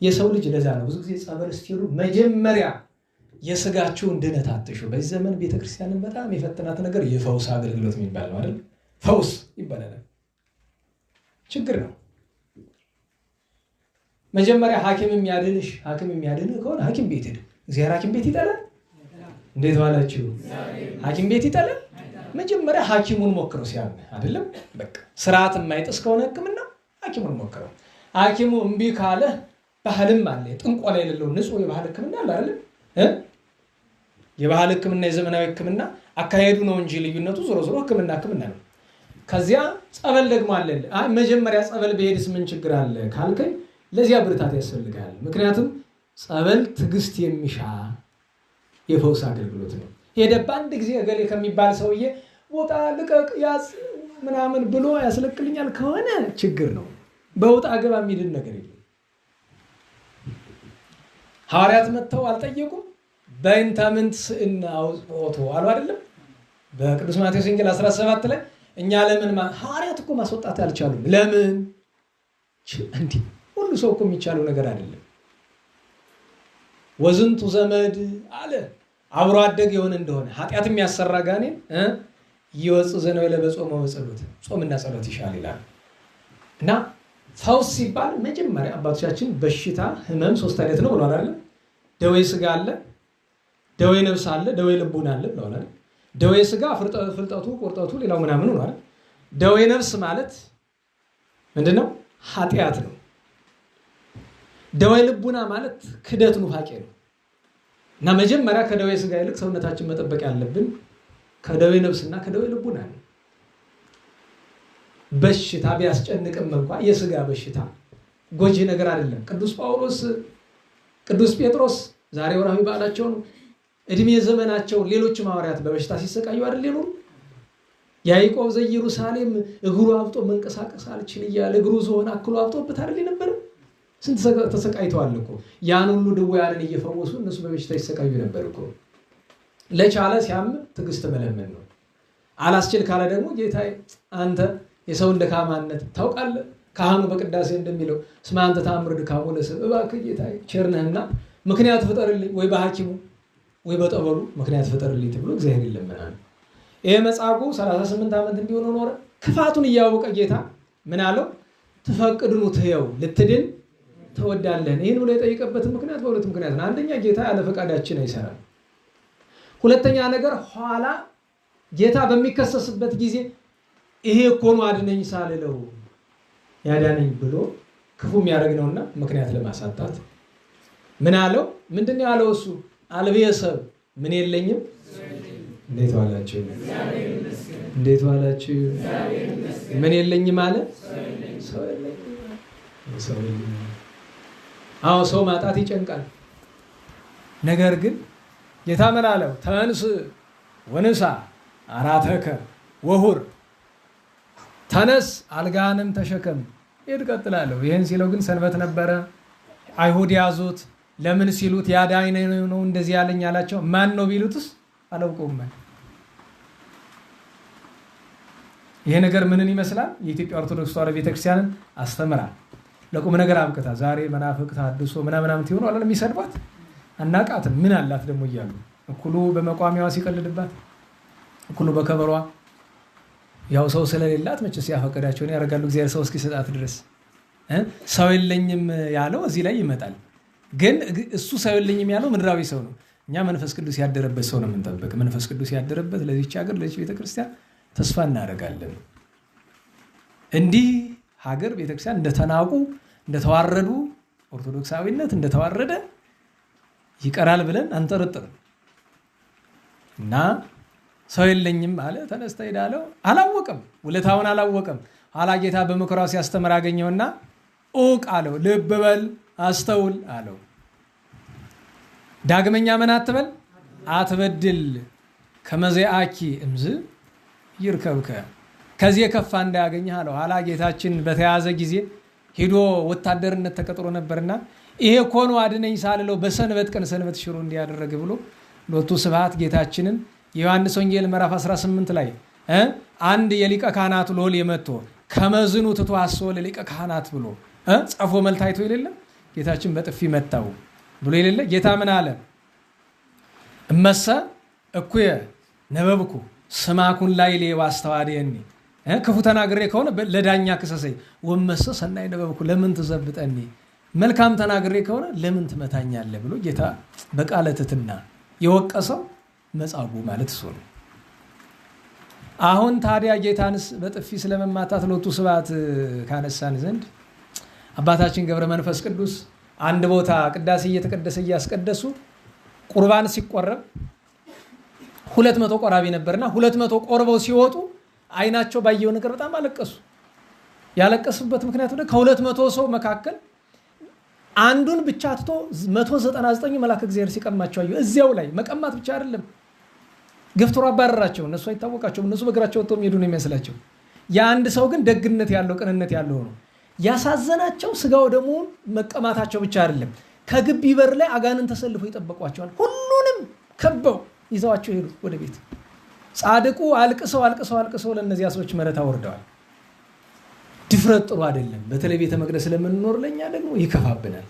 የሰው ልጅ። ለዛ ነው ብዙ ጊዜ ጸበል ስትሄዱ መጀመሪያ የስጋችሁን ድነት አትሹ። በዚህ ዘመን ቤተክርስቲያንን በጣም የፈተናት ነገር የፈውስ አገልግሎት የሚባል ነው አይደል? ፈውስ ይባላል። ችግር ነው። መጀመሪያ ሐኪም የሚያድንህ ከሆነ ሐኪም ቤት ሄድ። እግዚአብሔር ሐኪም ቤት ይጠላል? እንዴት ዋላችሁ? ሐኪም ቤት ይጠላል? መጀመሪያ ሐኪሙን ሞክረው ሲያምህ አይደለም። በቃ ስርዓት የማይጥስ ከሆነ ሕክምና ሐኪሙን ሞክረው። ሐኪሙ እምቢ ካለ ባህልም አለ። ጥንቆላ የሌለው ንጹህ የባህል ሕክምና አለ አይደል? የባህል ሕክምና የዘመናዊ ሕክምና አካሄዱ ነው እንጂ ልዩነቱ ዞሮ ዞሮ ሕክምና ነው። ከዚያ ጸበል ደግሞ አለ። መጀመሪያ ጸበል በሄድስ ምን ችግር አለ ካልከኝ ለዚያ ብርታት ያስፈልጋል። ምክንያቱም ጸበል ትዕግስት የሚሻ የፈውስ አገልግሎት ነው። ሄደ በአንድ ጊዜ እገሌ ከሚባል ሰውዬ ቦታ ልቀቅ ያዝ ምናምን ብሎ ያስለቅልኛል ከሆነ ችግር ነው። በውጣ ገባ የሚድን ነገር የለም። ሐዋርያት መጥተው አልጠየቁም? በእንተ ምንት ስእነ አውጽኦቶ አሉ አይደለም? በቅዱስ ማቴዎስ ወንጌል 17 ላይ እኛ ለምን ሐዋርያት እኮ ማስወጣት አልቻሉም። ለምን? እንዲህ ሁሉ ሰው እኮ የሚቻለው ነገር አይደለም። ወዝንቱ ዘመድ አለ አብሮ አደግ የሆነ እንደሆነ ኃጢአት የሚያሰራ ጋኔን ይወጽ ዘነው ለበጾም ወጸሎት ጾምና ጸሎት ይሻል ይላል። እና ፈውስ ሲባል መጀመሪያ አባቶቻችን በሽታ ህመም 3 አይነት ነው ብለዋል አይደል? ደዌ ስጋ አለ፣ ደዌ ነፍስ አለ፣ ደዌ ልቡና አለ ብለዋል አይደል? ደዌ ስጋ ፍልጠቱ ቁርጠቱ ሌላው ምናምን ነው አይደል? ደዌ ነፍስ ማለት ምንድነው? ኃጢአት ነው። ደዌ ልቡና ማለት ክደት ኑፋቄ ነው። እና መጀመሪያ ከደዌ ስጋ ይልቅ ሰውነታችን መጠበቅ ያለብን ከደዌ ነፍስና ከደዌ ልቡና ነው። በሽታ ቢያስጨንቅም እንኳን የስጋ በሽታ ጎጂ ነገር አይደለም። ቅዱስ ጴጥሮስ ዛሬ ወርሃዊ በዓላቸው ነው። እድሜ ዘመናቸው ሌሎች ሐዋርያት በበሽታ ሲሰቃዩ አይደል ይኖሩ? ያዕቆብ ዘኢየሩሳሌም እግሩ አብጦ መንቀሳቀስ አልችል እያለ እግሩ ዝሆን አክሎ አብጦበት አይደል ነበር? ስንት ተሰቃይተዋል እኮ። ያን ሁሉ ድውያንን እየፈወሱ እነሱ በበሽታ ይሰቃዩ ነበር እኮ። ለቻለ ሲያም ትዕግስት መለመን ነው። አላስችል ካለ ደግሞ ጌታዬ አንተ የሰውን ደካማነት ታውቃለህ። ካህኑ በቅዳሴ እንደሚለው ስማ አንተ ተአምር ድካሙ ለሰብእ እባክህ ጌታዬ ቸር ነህና ምክንያት ፍጠርልኝ፣ ወይ በሐኪሙ ወይ በጠበሉ ምክንያት ፍጠርልኝ ተብሎ እግዚአብሔር ይለመናል። ይሄ መጻጉዕ 38 ዓመት እንዲሆነው ኖረ። ክፋቱን እያወቀ ጌታ ምን አለው? ትፈቅድኑ ትየው ልትድን ተወዳለህ። ይህን ብሎ የጠየቀበትን ምክንያት በሁለት ምክንያት ነው። አንደኛ ጌታ ያለ ፈቃዳችን አይሰራም። ሁለተኛ ነገር ኋላ ጌታ በሚከሰስበት ጊዜ ይሄ እኮ ነው አድነኝ ሳልለው ያዳነኝ ብሎ ክፉ የሚያደርግ ነውና ምክንያት ለማሳጣት ምን አለው? ምንድን ያለው እሱ? አልብየ ሰብ ምን የለኝም። እንዴት ዋላችሁ? እንዴት ዋላችሁ? ምን የለኝም አለ። ሰው የለኝም። አዎ ሰው ማጣት ይጨንቃል። ነገር ግን ጌታ ምን አለው? ተንስ ወንሳ አራተከ ወሁር፣ ተነስ አልጋህንም ተሸከም ሄድ ቀጥላለሁ። ይህን ሲለው ግን ሰንበት ነበረ። አይሁድ ያዙት። ለምን ሲሉት ያዳኝ ነው እንደዚህ ያለኝ አላቸው። ማን ነው ቢሉትስ አላውቀውም። ይሄ ነገር ምንን ይመስላል? የኢትዮጵያ ኦርቶዶክስ ተዋሕዶ ቤተክርስቲያንን አስተምራ ለቁም ነገር አብቅታ ዛሬ መናፍቅ ታድሶ ምናምን ትሆኑ አለ የሚሰድባት አናቃትም። ምን አላት ደግሞ እያሉ እኩሉ በመቋሚያዋ ሲቀልድባት፣ እኩሉ በከበሯ። ያው ሰው ስለሌላት መቼስ ያፈቀዳቸውን ያደርጋሉ እግዚአብሔር ሰው እስኪሰጣት ድረስ። ሰው የለኝም ያለው እዚህ ላይ ይመጣል። ግን እሱ ሰው የለኝም ያለው ምድራዊ ሰው ነው። እኛ መንፈስ ቅዱስ ያደረበት ሰው ነው የምንጠብቅ። መንፈስ ቅዱስ ያደረበት ለዚች ሀገር ለዚች ቤተክርስቲያን ተስፋ እናደርጋለን። እንዲህ ሀገር ቤተክርስቲያን እንደተናቁ እንደተዋረዱ፣ ኦርቶዶክሳዊነት እንደተዋረደ ይቀራል ብለን አንጠረጥርም። እና ሰው የለኝም አለ። ተነስተ ሄዳለው። አላወቀም፣ ውለታውን አላወቀም። ኋላ ጌታ በመከራው ሲያስተምር አገኘውና ኡቅ አለው። ልብ በል አስተውል አለው። ዳግመኛ ምን አትበል አትበድል። ከመዘአኪ እምዝ ይርከብከ፣ ከዚህ የከፋ እንዳያገኝህ አለው። ኋላ ጌታችን በተያዘ ጊዜ ሄዶ ወታደርነት ተቀጥሮ ነበርና ይሄ ኮኖ አድነኝ ሳልለው በሰንበት ቀን ሰንበት ሽሮ እንዲያደረገ ብሎ ሎቱ ስብሐት ጌታችንን የዮሐንስ ወንጌል ምዕራፍ 18 ላይ አንድ የሊቀ ካህናት ሎሌ መጥቶ ከመዝኑ ትቶ አስወ ለሊቀ ካህናት ብሎ ጸፎ መልታይቶ የሌለ ጌታችን በጥፊ መታው ብሎ የሌለ ጌታ ምን አለ? እመሰ እኩየ ነበብኩ ስማኩን ላይ ሌዋ አስተዋደየኒ፣ ክፉ ተናግሬ ከሆነ ለዳኛ ክሰሰኝ። ወመሰ ሰናይ ነበብኩ ለምን ትዘብጠኒ፣ መልካም ተናግሬ ከሆነ ለምን ትመታኛለህ ብሎ ጌታ በቃለ ትሕትና የወቀሰው መጻጉዕ ማለት እሱ ነው። አሁን ታዲያ ጌታንስ በጥፊ ስለመማታት ሎቱ ስብሐት ካነሳን ዘንድ አባታችን ገብረ መንፈስ ቅዱስ አንድ ቦታ ቅዳሴ እየተቀደሰ እያስቀደሱ ቁርባን ሲቆረብ 200 ቆራቢ ነበርና 200 ቆርበው ሲወጡ አይናቸው ባየው ነገር በጣም አለቀሱ። ያለቀሱበት ምክንያት ከ200 ሰው መካከል አንዱን ብቻ ትቶ 199 መልአከ እግዚአብሔር ሲቀማቸው አዩ። እዚያው ላይ መቀማት ብቻ አይደለም ገፍትሮ አባረራቸው። እነሱ አይታወቃቸው፣ እነሱ በእግራቸው ወጥተው የሚሄዱ ነው የሚመስላቸው። የአንድ ሰው ግን ደግነት ያለው ቅንነት ያለው ነው። ያሳዘናቸው ስጋው ደግሞ መቀማታቸው ብቻ አይደለም፣ ከግቢ በር ላይ አጋንን ተሰልፎ ይጠበቋቸዋል። ሁሉንም ከበው ይዘዋቸው ሄዱ ወደ ቤት። ጻድቁ አልቅሰው አልቅሰው አልቅሰው ለእነዚያ ሰዎች ምህረት አወርደዋል። ድፍረት ጥሩ አይደለም። በተለይ ቤተ መቅደስ ስለምንኖር ለኛ ደግሞ ይከፋብናል።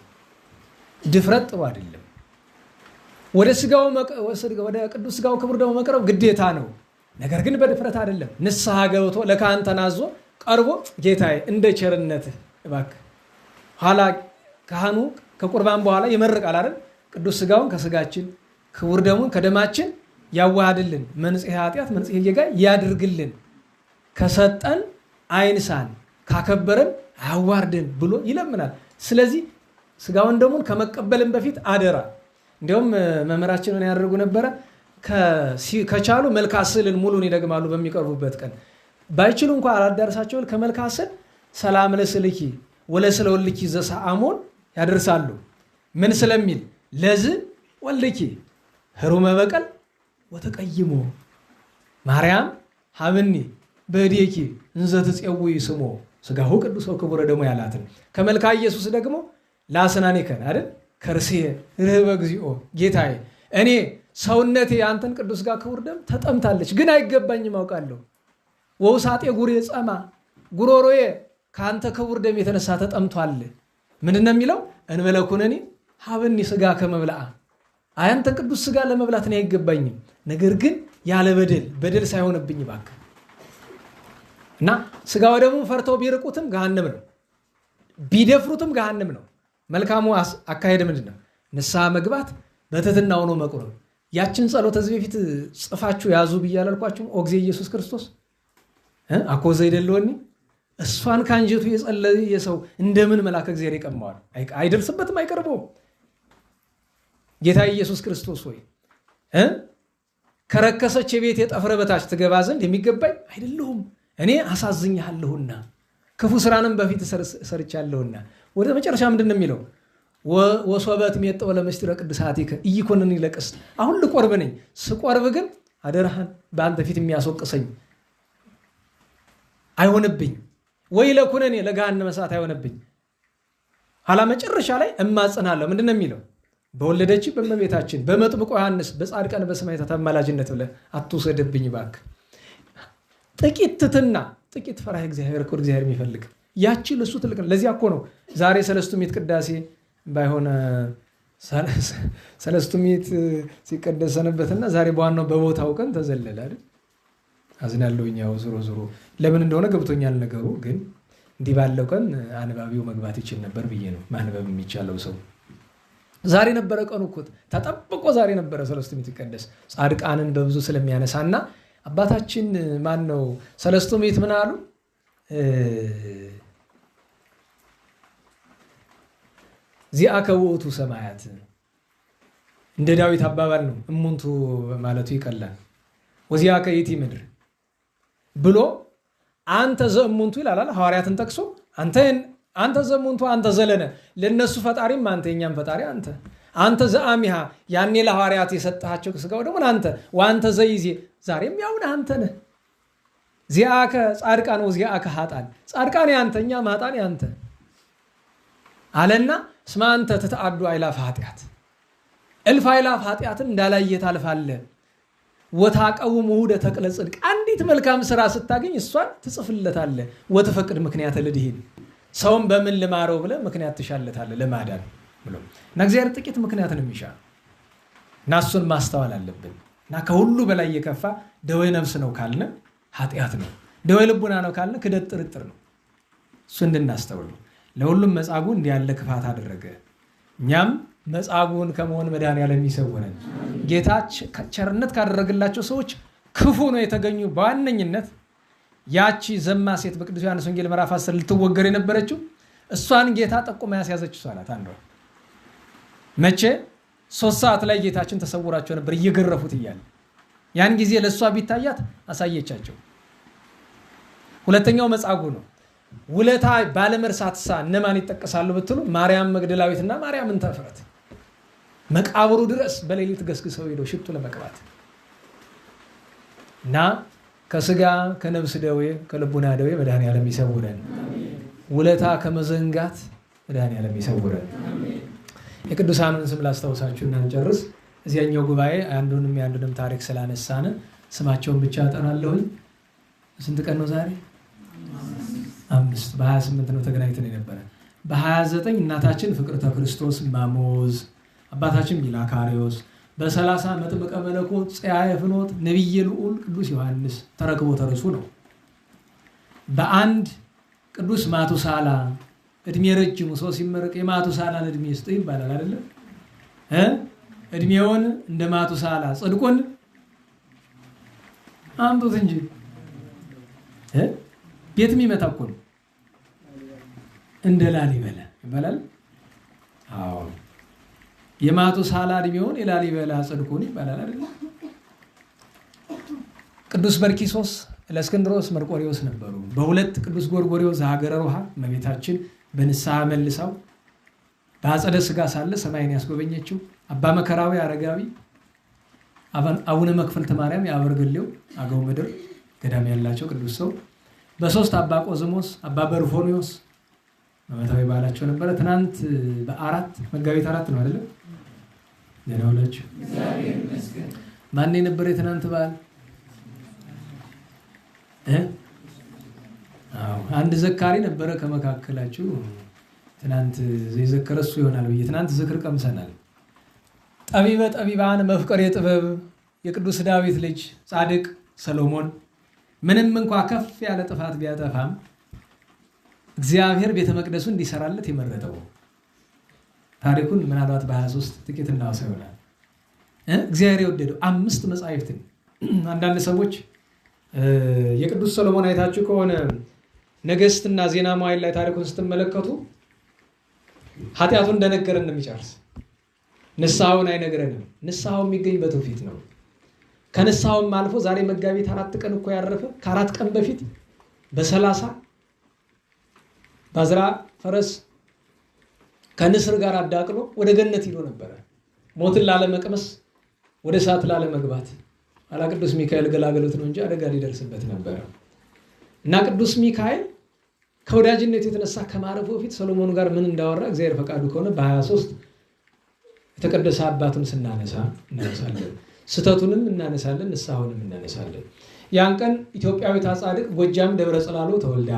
ድፍረት ጥሩ አይደለም። ወደ ቅዱስ ስጋው ክቡር ደግሞ መቅረብ ግዴታ ነው። ነገር ግን በድፍረት አይደለም። ንስሐ ገብቶ ለካህን ተናዞ ቀርቦ ጌታዬ እንደ ቸርነትህ እባክህ። ኋላ ካህኑ ከቁርባን በኋላ ይመርቃል አይደል? ቅዱስ ስጋውን ከስጋችን ክቡር ደሙን ከደማችን ያዋሃድልን፣ መንጽሔ ኃጢአት መንጽሔ ጌጋይ ያድርግልን፣ ከሰጠን አይንሳን፣ ካከበረን አያዋርድን ብሎ ይለምናል። ስለዚህ ስጋውን ደሙን ከመቀበልን በፊት አደራ። እንዲያውም መምህራችንን ያደርጉ ነበረ፣ ከቻሉ መልካ ስዕልን ሙሉን ይደግማሉ በሚቀርቡበት ቀን። ባይችሉ እንኳ አላዳርሳቸው ከመልካ ስዕል ሰላም ለስልኪ ወለስለ ወልኪ ዘሰአሞን ያደርሳሉ። ምን ስለሚል ለዝ ወልኪ ህሩመ በቀል ወተቀይሞ ማርያም ሀብኒ በዲኪ እንዘ ትጼውይ ስሞ ስጋሁ ቅዱስ ወክቡር ደሙ ያላትን ከመልካ ኢየሱስ ደግሞ ላስናኒከን አይደል ከርሲየ ርህበ እግዚኦ ጌታዬ እኔ ሰውነቴ አንተን ቅዱስ ጋር ክቡር ደም ተጠምታለች፣ ግን አይገባኝም አውቃለሁ። ወውሳጤ ጉሬ ጸማ ጉሮሮዬ ከአንተ ክቡር ደም የተነሳ ተጠምቷል። ምንድነው የሚለው? እንበለኩነኒ ሀብኒ ስጋ ከመብላአ አንተ ቅዱስ ስጋ ለመብላት ነው አይገባኝም፣ ነገር ግን ያለ በደል ሳይሆንብኝ እባክህ። እና ስጋው ደግሞ ፈርተው ቢርቁትም ገሃነም ነው፣ ቢደፍሩትም ገሃነም ነው። መልካሙ አካሄድ ምንድነው? ንስሐ መግባት፣ በትህትና ሆኖ መቁረብ። ያችን ጸሎት እዚህ በፊት ጽፋችሁ ያዙ ብያላልኳችሁ። ኦግዜ ኢየሱስ ክርስቶስ አኮዘ ይደለውኒ እሷን ካንጀቱ የጸለየ ሰው እንደምን መልአከ እግዚአብሔር ይቀማዋል? አይደርስበትም፣ አይቀርበውም። ጌታ ኢየሱስ ክርስቶስ ሆይ ከረከሰች የቤት የጠፍረ በታች ትገባ ዘንድ የሚገባኝ አይደለሁም፣ እኔ አሳዝኛለሁና ክፉ ስራንም በፊት ሰርቻለሁና። ወደ መጨረሻ ምንድን ነው የሚለው? ወሶበት ሜጠው ለምስጢረ ቅድሳቲከ ኢይኮነኒ ለቅስ። አሁን ልቆርብ ነኝ፣ ስቆርብ ግን አደራህን በአንተ ፊት የሚያስወቅሰኝ አይሆንብኝ፣ ወይ ለኩነኔ ለገሃነመ እሳት አይሆንብኝ። ኋላ መጨረሻ ላይ እማጽናለሁ። ምንድን ነው የሚለው? በወለደች በእመቤታችን በመጥምቁ ዮሐንስ በጻድቃን በሰማዕታት አማላጅነት ብለህ አትውሰድብኝ እባክህ። ጥቂት ትሕትና፣ ጥቂት ፈሪሃ እግዚአብሔር እኮ እግዚአብሔር የሚፈልግ ያቺ ለሱ ትልቅ ነው። ለዚያ እኮ ነው ዛሬ ሰለስቱ ምዕት ቅዳሴ ባይሆን ሰለስቱ ምዕት ሲቀደስ ሰነበትና ዛሬ በዋናው በቦታው ቀን ተዘለለ አይደል? አዝናለሁኝ። ያው ዞሮ ለምን እንደሆነ ገብቶኛል ነገሩ። ግን እንዲህ ባለው ቀን አንባቢው መግባት ይችል ነበር ብዬ ነው። ማንበብ የሚቻለው ሰው ዛሬ ነበረ ቀኑ እኮ ተጠብቆ ዛሬ ነበረ ሰለስቱ ምዕት ይቀደስ። ጻድቃንን በብዙ ስለሚያነሳና አባታችን ማን ነው ሰለስቱ ምዕት ምን አሉ? ዚአከ ውእቱ ሰማያት፣ እንደ ዳዊት አባባል ነው። እሙንቱ ማለቱ ይቀላል። ወዚአከ ይእቲ ምድር ብሎ አንተ ዘእሙንቱ ይላል ሐዋርያትን ጠቅሶ አንተ ዘእሙንቱ አንተ ዘለነ፣ ለነሱ ፈጣሪም አንተ የኛም ፈጣሪ አንተ ዘአሚሃ፣ ያኔ ለሐዋርያት የሰጣቸው ስጋው ደግሞ አንተ ወአንተ ዘይዜ፣ ዛሬም ያው አንተ ነህ። ዚአከ ጻድቃን ወዚአከ ኃጥአን፣ ጻድቃን ያንተ እኛም ኃጥአን ያንተ አለና እስመ አንተ ትተአዱ አእላፈ ኃጢአት፣ እልፍ አእላፍ ኃጢአትን እንዳላየ ታልፋለህ። ወታቀውም ውሁደ ተክለ ጽድቅ፣ አንዲት መልካም ስራ ስታገኝ እሷን ትጽፍለታለህ። ወትፈቅድ ምክንያተ ልድሂን፣ ሰውን በምን ልማረው ብለህ ምክንያት ትሻለታለህ ለማዳን ብሎ እና እግዚአብሔር ጥቂት ምክንያትን የሚሻ እና እሱን ማስተዋል አለብን። እና ከሁሉ በላይ የከፋ ደዌ ነፍስ ነው ካልነ ኃጢአት ነው። ደዌ ልቡና ነው ካልነ ክደት ጥርጥር ነው። እሱ እንድናስተውል ነው። ለሁሉም መጻጉዕ እንዲህ ያለ ክፋት አደረገ። እኛም መጻጉዕን ከመሆን መድኃኔዓለም ይሰውረን። ጌታ ቸርነት ካደረገላቸው ሰዎች ክፉ ነው የተገኙ በዋነኝነት ያቺ ዘማ ሴት በቅዱስ ዮሐንስ ወንጌል ምዕራፍ 10 ልትወገር የነበረችው እሷን ጌታ ጠቁማ ያስያዘችው እሷ ናት። አንዷ መቼ 3 ሰዓት ላይ ጌታችን ተሰውራቸው ነበር እየገረፉት እያለ ያን ጊዜ ለእሷ ቢታያት አሳየቻቸው። ሁለተኛው መጻጉዕ ነው። ውለታ ባለመርሳትሳ እነማን ይጠቀሳሉ ብትሉ ማርያም መግደላዊትና ማርያም እንተ ዕፍረት መቃብሩ ድረስ በሌሊት ገስግሰው ሄደው ሽቱ ለመቅባት እና ከስጋ ከነብስ ደዌ ከልቡና ደዌ መድኃኔዓለም ይሰውረን። ውለታ ከመዘንጋት መድኃኔዓለም ይሰውረን። የቅዱሳንን ስም ላስታውሳችሁና እንጨርስ። እዚያኛው ጉባኤ አንዱንም ታሪክ ስላነሳን ስማቸውን ብቻ አጠናለሁኝ። ስንት ቀን ነው ዛሬ? 5 በ28 ነው ተገናኝተን የነበረ። በ29 እናታችን ፍቅርተ ክርስቶስ ማሞዝ፣ አባታችን ቢላካሪዎስ፣ በ30 መጥምቀ መለኮት ጽያየ ፍኖት ነቢየ ልዑል ቅዱስ ዮሐንስ ተረክቦ ተርሱ ነው። በአንድ ቅዱስ ማቱሳላ እድሜ ረጅሙ ሰው ሲመረቅ የማቱሳላን እድሜ ስጥ ይባላል አይደለም? እድሜውን እንደ ማቱሳላ ጽድቁን አምጡት እንጂ ቤትም ይመታ እኮ ነው። እንደ ላሊበላ ይባላል። አዎ የማቱሳላ እድሜውን የላሊበላ ጽድቁን ይባላል አይደል? ቅዱስ በርኪሶስ ለእስክንድሮስ መርቆሪዎስ ነበሩ። በሁለት ቅዱስ ጎርጎርዮስ ሀገረ ሮሃ እመቤታችን በንስሐ መልሳው በአጸደ ስጋ ሳለ ሰማይን ያስጎበኘችው አባ መከራዊ አረጋዊ፣ አቡነ መክፈልተ ማርያም የአበርገሌው አገው ምድር ገዳም ያላቸው ቅዱስ ሰው፣ በ3 አባ ቆዝሞስ፣ አባ በርፎኒዮስ ዓመታዊ በዓላቸው ነበረ። ትናንት በ4 መጋቢት 4 ነው አይደለም? ደህና ዋላችሁ። ማን የነበረ የትናንት በዓል? አንድ ዘካሪ ነበረ ከመካከላችሁ። ትናንት የዘከረ እሱ ይሆናል ብዬ ትናንት ዝክር ቀምሰናል። ጠቢበ ጠቢባን መፍቀሬ ጥበብ የቅዱስ ዳዊት ልጅ ጻድቅ ሰሎሞን ምንም እንኳ ከፍ ያለ ጥፋት ቢያጠፋም እግዚአብሔር ቤተ መቅደሱ እንዲሰራለት የመረጠው ታሪኩን ምናልባት በ23 ጥቂት እናወሳ ይሆናል። እግዚአብሔር የወደደው 5 መጻሕፍትን አንዳንድ ሰዎች የቅዱስ ሰሎሞን አይታችሁ ከሆነ ነገሥትና ዜና መዋዕል ላይ ታሪኩን ስትመለከቱ ኃጢአቱን እንደነገረን እንደሚጨርስ ንስሐውን አይነግረንም። ንስሐው የሚገኝ በትውፊት ነው። ከንስሐውም አልፎ ዛሬ መጋቢት 4 ቀን እኮ ያረፈ ከ4 ቀን በፊት በ30 ባዝራ ፈረስ ከንስር ጋር አዳቅሎ ወደ ገነት ሄዶ ነበረ። ሞትን ላለመቅመስ ወደ እሳት ላለመግባት አላ ቅዱስ ሚካኤል ገላገሉት ነው እንጂ አደጋ ሊደርስበት ነበረ። እና ቅዱስ ሚካኤል ከወዳጅነት የተነሳ ከማረፉ በፊት ሰሎሞን ጋር ምን እንዳወራ እግዚአብሔር ፈቃዱ ከሆነ በ23 የተቀደሰ አባቱን ስናነሳ እናነሳለን። ስተቱንም እናነሳለን፣ ንስሐውንም እናነሳለን። ያን ቀን ኢትዮጵያዊት ጻድቅ ጎጃም ደብረ ጽላሎ ተወልዳ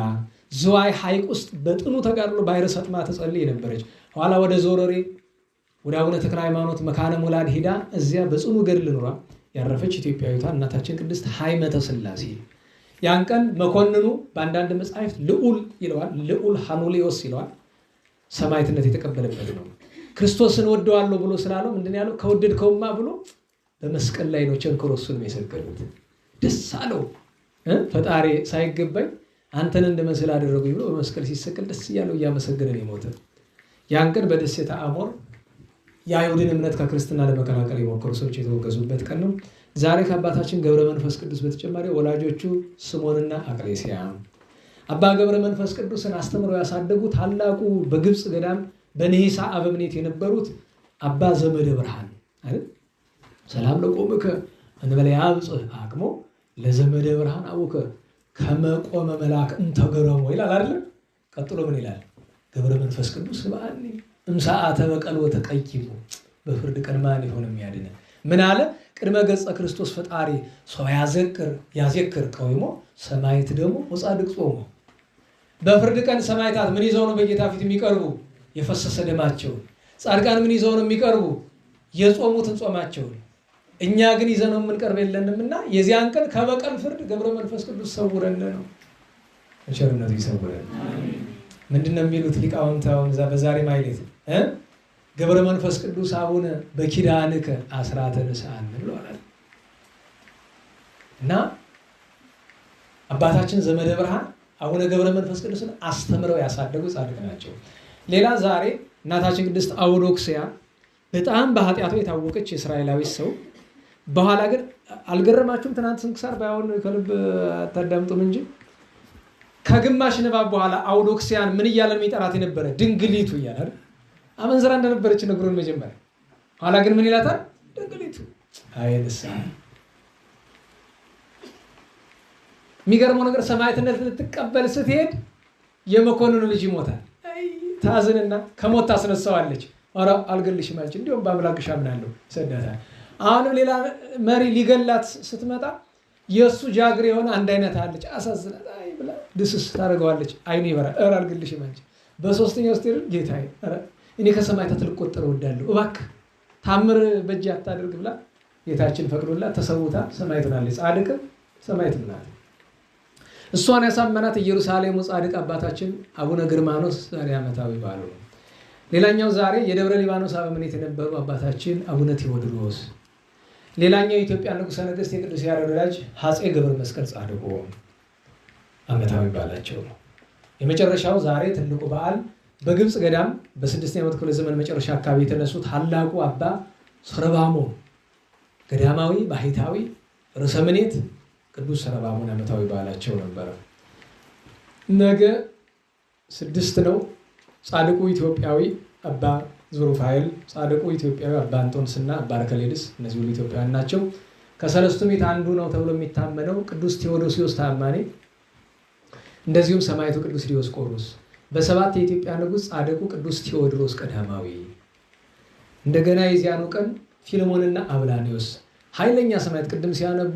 ዝዋይ ሐይቅ ውስጥ በጥኑ ተጋድሎ ባሕረ ሰጥማ ተጸልይ የነበረች ኋላ ወደ ዞረሬ ወደ አቡነ ተክለ ሃይማኖት መካነ ሙላድ ሂዳ እዚያ በጽኑ ገድል ኑራ ያረፈች ኢትዮጵያዊቷ እናታችን ቅድስት ሃይመተ ሥላሴ ያን ቀን መኮንኑ በአንዳንድ መጻሕፍት ልዑል ይለዋል፣ ልዑል ሃኑሊዮስ ይለዋል። ሰማዕትነት የተቀበለበት ነው። ክርስቶስን ወደዋለሁ ብሎ ስላለው ምንድን ያለው? ከወደድከውማ ብሎ በመስቀል ላይ ነው ቸንክሮ እሱንም የሰቀሉት። ደስ አለው። ፈጣሪ ሳይገባኝ አንተን እንደመስል አደረጉኝ ብሎ በመስቀል ሲሰቀል ደስ እያለው እያመሰገነ ነው የሞተ። ያን ቀን በደሴተ አሞር የአይሁድን እምነት ከክርስትና ለመከላከል የሞከሩ ሰዎች የተወገዙበት ቀን ነው። ዛሬ ከአባታችን ገብረ መንፈስ ቅዱስ በተጨማሪ ወላጆቹ ስምዖንና አቅሌስያ አባ ገብረ መንፈስ ቅዱስን አስተምረው ያሳደጉ ታላቁ በግብፅ ገዳም በነሂሳ አበምኔት የነበሩት አባ ዘመደ ብርሃን አይደል? ሰላም ለቆምከ እንበለ ያብጽሕ አቅሞ ለዘመደ ብርሃን አቡከ ከመቆመ መልአክ እንተገረሙ ይላል አይደል? ቀጥሎ ምን ይላል? ገብረ መንፈስ ቅዱስ በአኒ እምሰዓተ በቀል ወተቀይሙ በፍርድ ቀን ማን ይሆን የሚያድነ? ምን አለ? ቅድመ ገጸ ክርስቶስ ፈጣሪ ሰው ያዘክር ቀዊሞ ሰማዕት ደግሞ ወጻድቅ ጾሞ። በፍርድ ቀን ሰማዕታት ምን ይዘው ነው በጌታ ፊት የሚቀርቡ? የፈሰሰ ደማቸውን። ጻድቃን ምን ይዘው ነው የሚቀርቡ? የጾሙትን ጾማቸውን። እኛ ግን ይዘነው የምንቀርብ የለንምና የዚያን ቀን ከበቀል ፍርድ ገብረ መንፈስ ቅዱስ ሰውረን ነው። ቸርነቱ ይሰውረን። ምንድነው የሚሉት ሊቃውንት? አሁን በዛሬ ማይሌት ገብረ መንፈስ ቅዱስ አቡነ በኪዳንከ አስራተ ንስሐን ብለዋል እና አባታችን ዘመደ ብርሃን አቡነ ገብረ መንፈስ ቅዱስን አስተምረው ያሳደጉ ጻድቅ ናቸው። ሌላ ዛሬ እናታችን ቅድስት አውዶክስያ በጣም በኃጢአቱ የታወቀች የእስራኤላዊት ሰው በኋላ ግን አልገረማችሁም? ትናንት ስንክሳር ባይሆን ከልብ አታዳምጡም እንጂ ከግማሽ ንባብ በኋላ አውዶክስያን ምን እያለ የሚጠራት የነበረ? ድንግሊቱ እያለ አመንዝራ እንደነበረች ነግሮን መጀመሪያ። ኋላ ግን ምን ይላታል? ድንግሊቱ። አይንሳ የሚገርመው ነገር ሰማዕትነት ልትቀበል ስትሄድ የመኮንኑ ልጅ ይሞታል። ታዝንና ከሞት ታስነሳዋለች። ኧረ አልገልሽም አለች። እንዲሁም በአምላክሽ አምናለሁ ይሰዳታል። አሁንም ሌላ መሪ ሊገላት ስትመጣ የእሱ ጃግሬ የሆነ አንድ አይነት አለች። አሳዝናት። አይ ብላ ድስስ ታደርገዋለች። አይኑ ይበራል። ኧረ አልገልሽም አለች። በሶስተኛው ስትሄድ ጌታዬ ኧረ እኔ ከሰማዕታት ልቆጠር እወዳለሁ፣ እባክህ ታምር በእጅ አታደርግ ብላ ጌታችን ፈቅዶላት ተሰውታ ሰማዕት ሆናለች። ጻድቅም ሰማዕት ናት። እሷን ያሳመናት ኢየሩሳሌሙ ጻድቅ አባታችን አቡነ ግርማኖስ ዛሬ ዓመታዊ በዓሉ ነው። ሌላኛው ዛሬ የደብረ ሊባኖስ አበምኔት የነበሩ አባታችን አቡነ ቴዎድሮስ፣ ሌላኛው የኢትዮጵያ ንጉሠ ነገሥት የቅዱስ ያሬድ ወዳጅ አፄ ገብረ መስቀል ጻድቁ ዓመታዊ በዓላቸው ነው። የመጨረሻው ዛሬ ትልቁ በዓል በግብፅ ገዳም በ6ኛው መቶ ክፍለ ዘመን መጨረሻ አካባቢ የተነሱት ታላቁ አባ ሰረባሞን ገዳማዊ ባህታዊ ርዕሰ ምኔት ቅዱስ ሰረባሞን ዓመታዊ በዓላቸው ነበረ። ነገ 6 ነው። ጻድቁ ኢትዮጵያዊ አባ ዙሩፋኤል፣ ጻድቁ ኢትዮጵያዊ አባ አንጦንስና አባ አርከሌድስ እነዚህ ሁሉ ኢትዮጵያውያን ናቸው። ከሰለስቱ ምዕት አንዱ ነው ተብሎ የሚታመነው ቅዱስ ቴዎዶሲዮስ ታማኔ፣ እንደዚሁም ሰማዕቱ ቅዱስ ዲዮስቆሮስ፣ በ7 የኢትዮጵያ ንጉሥ ጻድቁ ቅዱስ ቴዎድሮስ ቀዳማዊ፣ እንደገና የዚያኑ ቀን ፊልሞንና አብላኒዮስ ኃይለኛ ሰማዕት። ቅድም ሲያነቡ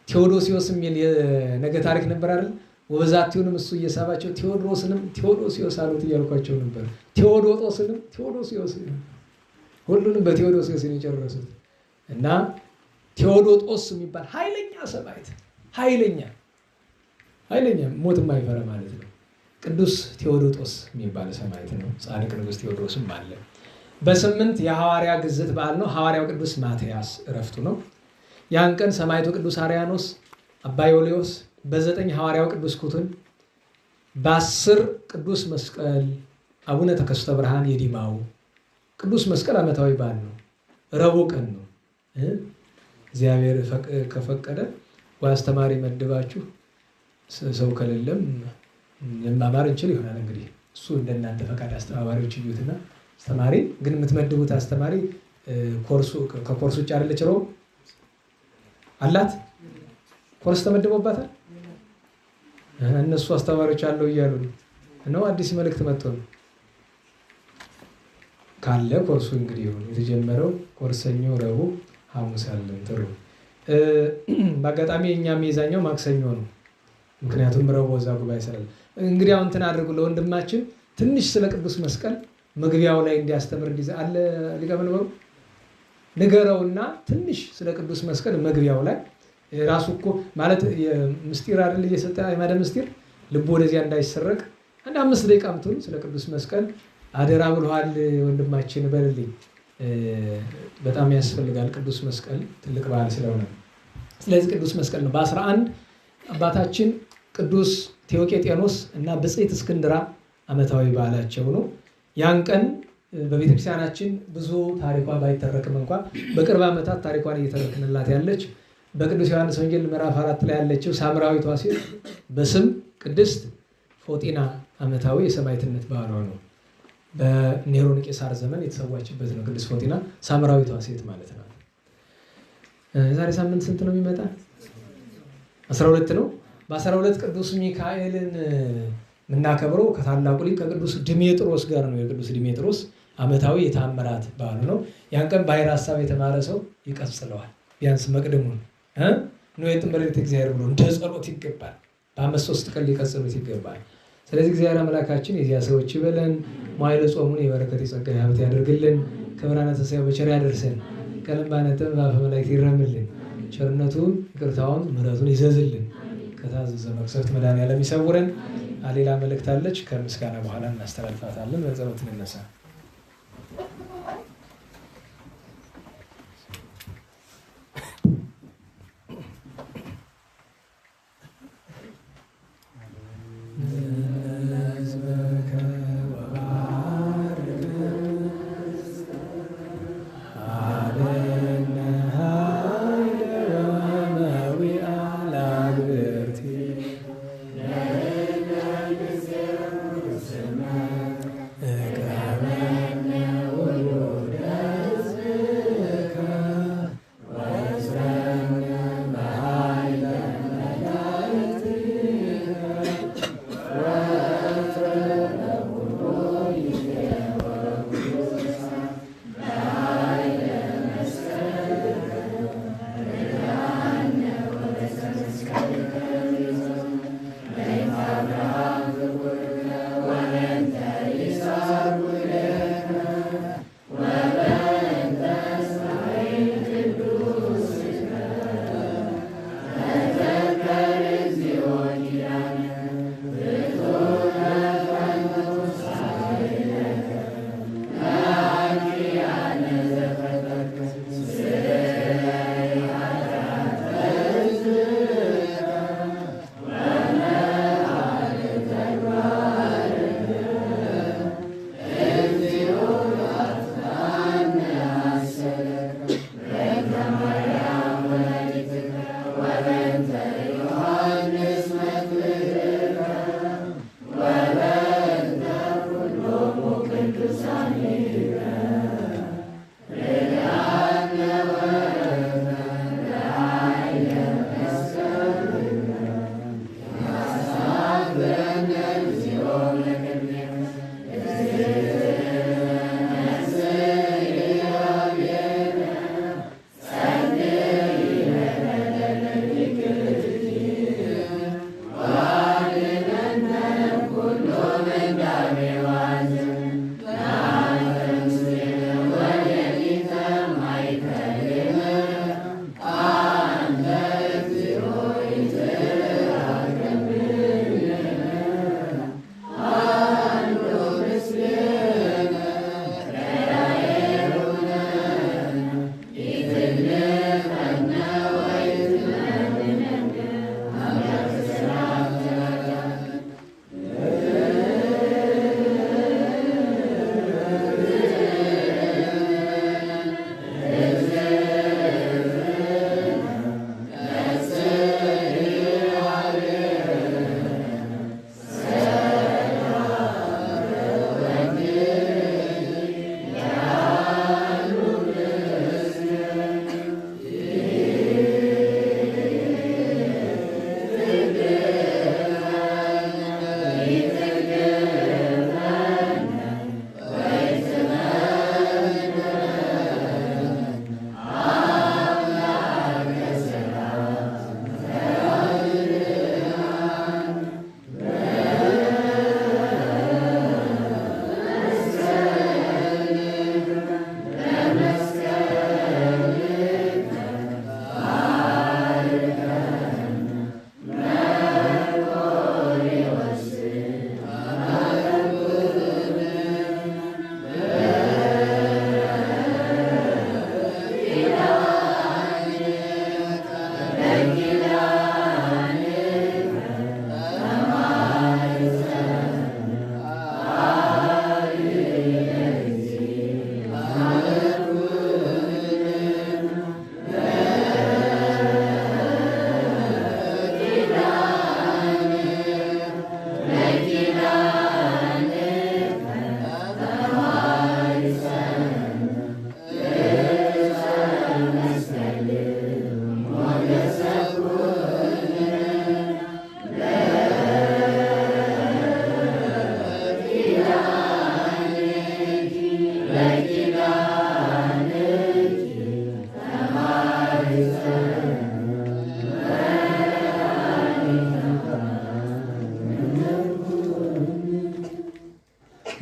ቴዎዶሲዮስ የሚል የነገ ታሪክ ነበር አይደል? ወበዛቲውንም እሱ እየሳባቸው ቴዎድሮስንም ቴዎዶሲዮስ አሉት እያልኳቸው ነበር። ቴዎዶጦስንም ቴዎዶሲዮስ፣ ሁሉንም በቴዎዶሲዮስ የጨረሱት እና ቴዎዶጦስ የሚባል ኃይለኛ ሰማዕት፣ ኃይለኛ ሞት የማይፈራ ማለት ነው። ቅዱስ ቴዎዶጦስ የሚባል ሰማዕት ነው። ጻድቅ ንጉሥ ቴዎድሮስም አለ። በ8 የሐዋርያ ግዝት በዓል ነው። ሐዋርያው ቅዱስ ማትያስ እረፍቱ ነው። ያን ቀን ሰማዕቱ ቅዱስ አርያኖስ፣ አባ ዮልዮስ፣ በ9 ሐዋርያው ቅዱስ ኩቱን፣ በ10 ቅዱስ መስቀል አቡነ ተከስተ ብርሃን የዲማው ቅዱስ መስቀል ዓመታዊ በዓል ነው። ረቡዕ ቀን ነው። እግዚአብሔር ከፈቀደ አስተማሪ መድባችሁ ሰው ከሌለም ለማማር እንችል ይሆናል። እንግዲህ እሱ እንደናንተ ፈቃድ አስተባባሪዎች ይዩትና አስተማሪ ግን የምትመድቡት አስተማሪ ከኮርስ ውጭ አይደለች ነው አላት። ኮርስ ተመድቦባታል። እነሱ አስተማሪዎች አለው እያሉ ነው። አዲስ መልእክት መጥቶ ነው ካለ ኮርሱ እንግዲህ የተጀመረው ኮርሰኞ፣ ረቡዕ፣ ሐሙስ አለን። ጥሩ። በአጋጣሚ የኛ የሚይዛኛው ማክሰኞ ነው። ምክንያቱም ረቡዕ እዛ ጉባኤ ስላለ እንግዲህ አሁን እንትን አድርጉ። ለወንድማችን ትንሽ ስለ ቅዱስ መስቀል መግቢያው ላይ እንዲያስተምር እንዲዘ አለ ሊቀ መንበሩ ንገረውና ትንሽ ስለ ቅዱስ መስቀል መግቢያው ላይ ራሱ እኮ ማለት ምስጢር አይደል እየሰጠ የማደ ምስጢር ልቡ ወደዚያ እንዳይሰረቅ አንድ 5 ደቂቃ ምትሆን ስለ ቅዱስ መስቀል አደራ ብለዋል ወንድማችን በልልኝ። በጣም ያስፈልጋል። ቅዱስ መስቀል ትልቅ በዓል ስለሆነ ስለዚህ ቅዱስ መስቀል ነው። በ11 አባታችን ቅዱስ ቴዎቄጤኖስ እና ብጽዕት እስክንድራ ዓመታዊ በዓላቸው ነው። ያን ቀን በቤተክርስቲያናችን ብዙ ታሪኳ ባይተረክም እንኳን በቅርብ ዓመታት ታሪኳን እየተረክንላት ያለች በቅዱስ ዮሐንስ ወንጌል ምዕራፍ 4 ላይ ያለችው ሳምራዊቷ ሴት በስም ቅድስት ፎጢና ዓመታዊ የሰማዕትነት በዓሏ ነው። በኔሮን ቄሳር ዘመን የተሰዋችበት ነው። ቅድስት ፎጢና ሳምራዊቷ ሴት ማለት ነው። ዛሬ ሳምንት ስንት ነው የሚመጣ? 12 ነው። በ12 ቅዱስ ሚካኤልን የምናከብረው ከታላቁ ሊቅ ከቅዱስ ድሜጥሮስ ጋር ነው። የቅዱስ ድሜጥሮስ ዓመታዊ የተአምራት በዓሉ ነው። ያን ቀን ባሕረ ሐሳብ የተማረ ሰው ይቀጽለዋል። ቢያንስ መቅድሙን ነው የጥምረት እግዚአብሔር ብሎ እንደ ጸሎት ይገባል። በዓመት 3 ቀን ሊቀጽሉት ይገባል። ስለዚህ እግዚአብሔር አምላካችን የዚያ ሰዎች ይበለን። መዋዕለ ጾሙን የበረከት የጸጋ ሀብት ያደርግልን። ከብርሃነ ትንሣኤው በቸር ያደርሰን። ቀለም ባነጥብ በአፈ መላእክት ይረምልን። ቸርነቱን ይቅርታውን ምሕረቱን ይዘዝልን። ከታዘዘ መቅሰፍት መድኃኔዓለም ይሰውረን። ሌላ መልእክት አለች። ከምስጋና በኋላ እናስተላልፋታለን። በጸሎት እንነሳ። Amen.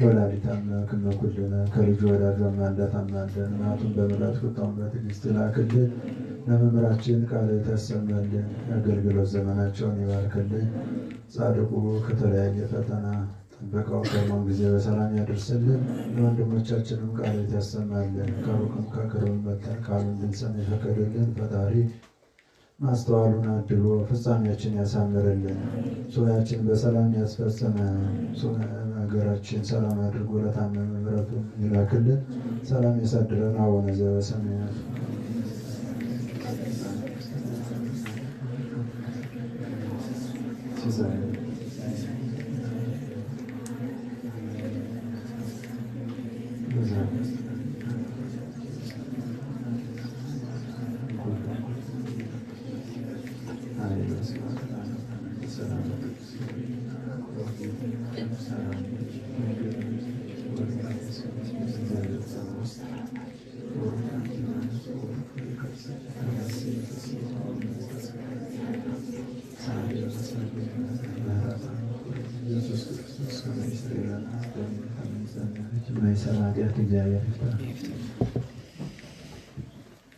ወላዲተ አምላክ እመኩልነ ከልጁ ወዳጇ ማልዳት አማልደን እናቱን በምሕረት ቁጣውን በትዕግስት ላክልን። ለመምህራችን ቃል ታሰማልን፣ የአገልግሎት ዘመናቸውን ይባርክልን። ጻድቁ ከተለያየ ፈተና ጥበቃው ከሞን ጊዜ በሰላም ያደርስልን። ለወንድሞቻችንም ቃል ታሰማልን፣ ከሩቅም ከቅርብም መጥተን ቃሉን እንድንሰማ የፈቀደልን ፈጣሪ ማስተዋሉን አድሎ ፍጻሜያችን ያሳምርልን። ሱባኤያችን በሰላም ያስፈጽመ። ሀገራችን ሰላም አድርጎ ለታመመ ምሕረቱን ይላክልን። ሰላም ያሳድረን። አቡነ ዘበሰማያት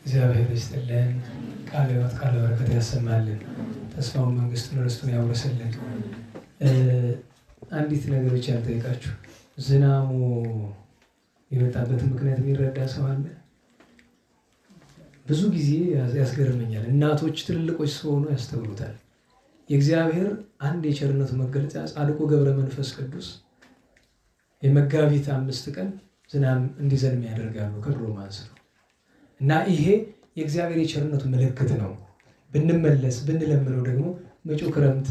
እግዚአብሔር ይስጥልን። ቃለ ሕይወት ቃለ በረከት ያሰማልን። ተስፋውን መንግስቱን ርስቱን ያውርስልን። አንዲት ነገር ብቻ ያልጠይቃችሁ፣ ዝናሙ የመጣበትን ምክንያት የሚረዳ ሰው አለ? ብዙ ጊዜ ያስገርመኛል። እናቶች ትልልቆች ስለሆኑ ያስተውሉታል። የእግዚአብሔር አንድ የቸርነቱ መገለጫ ጻድቁ ገብረ መንፈስ ቅዱስ የመጋቢት 5 ቀን ዝናብ እንዲዘንም ያደርጋሉ ከድሮ አንስቶ እና ይሄ የእግዚአብሔር የቸርነቱ ምልክት ነው። ብንመለስ ብንለምነው ደግሞ መጪው ክረምት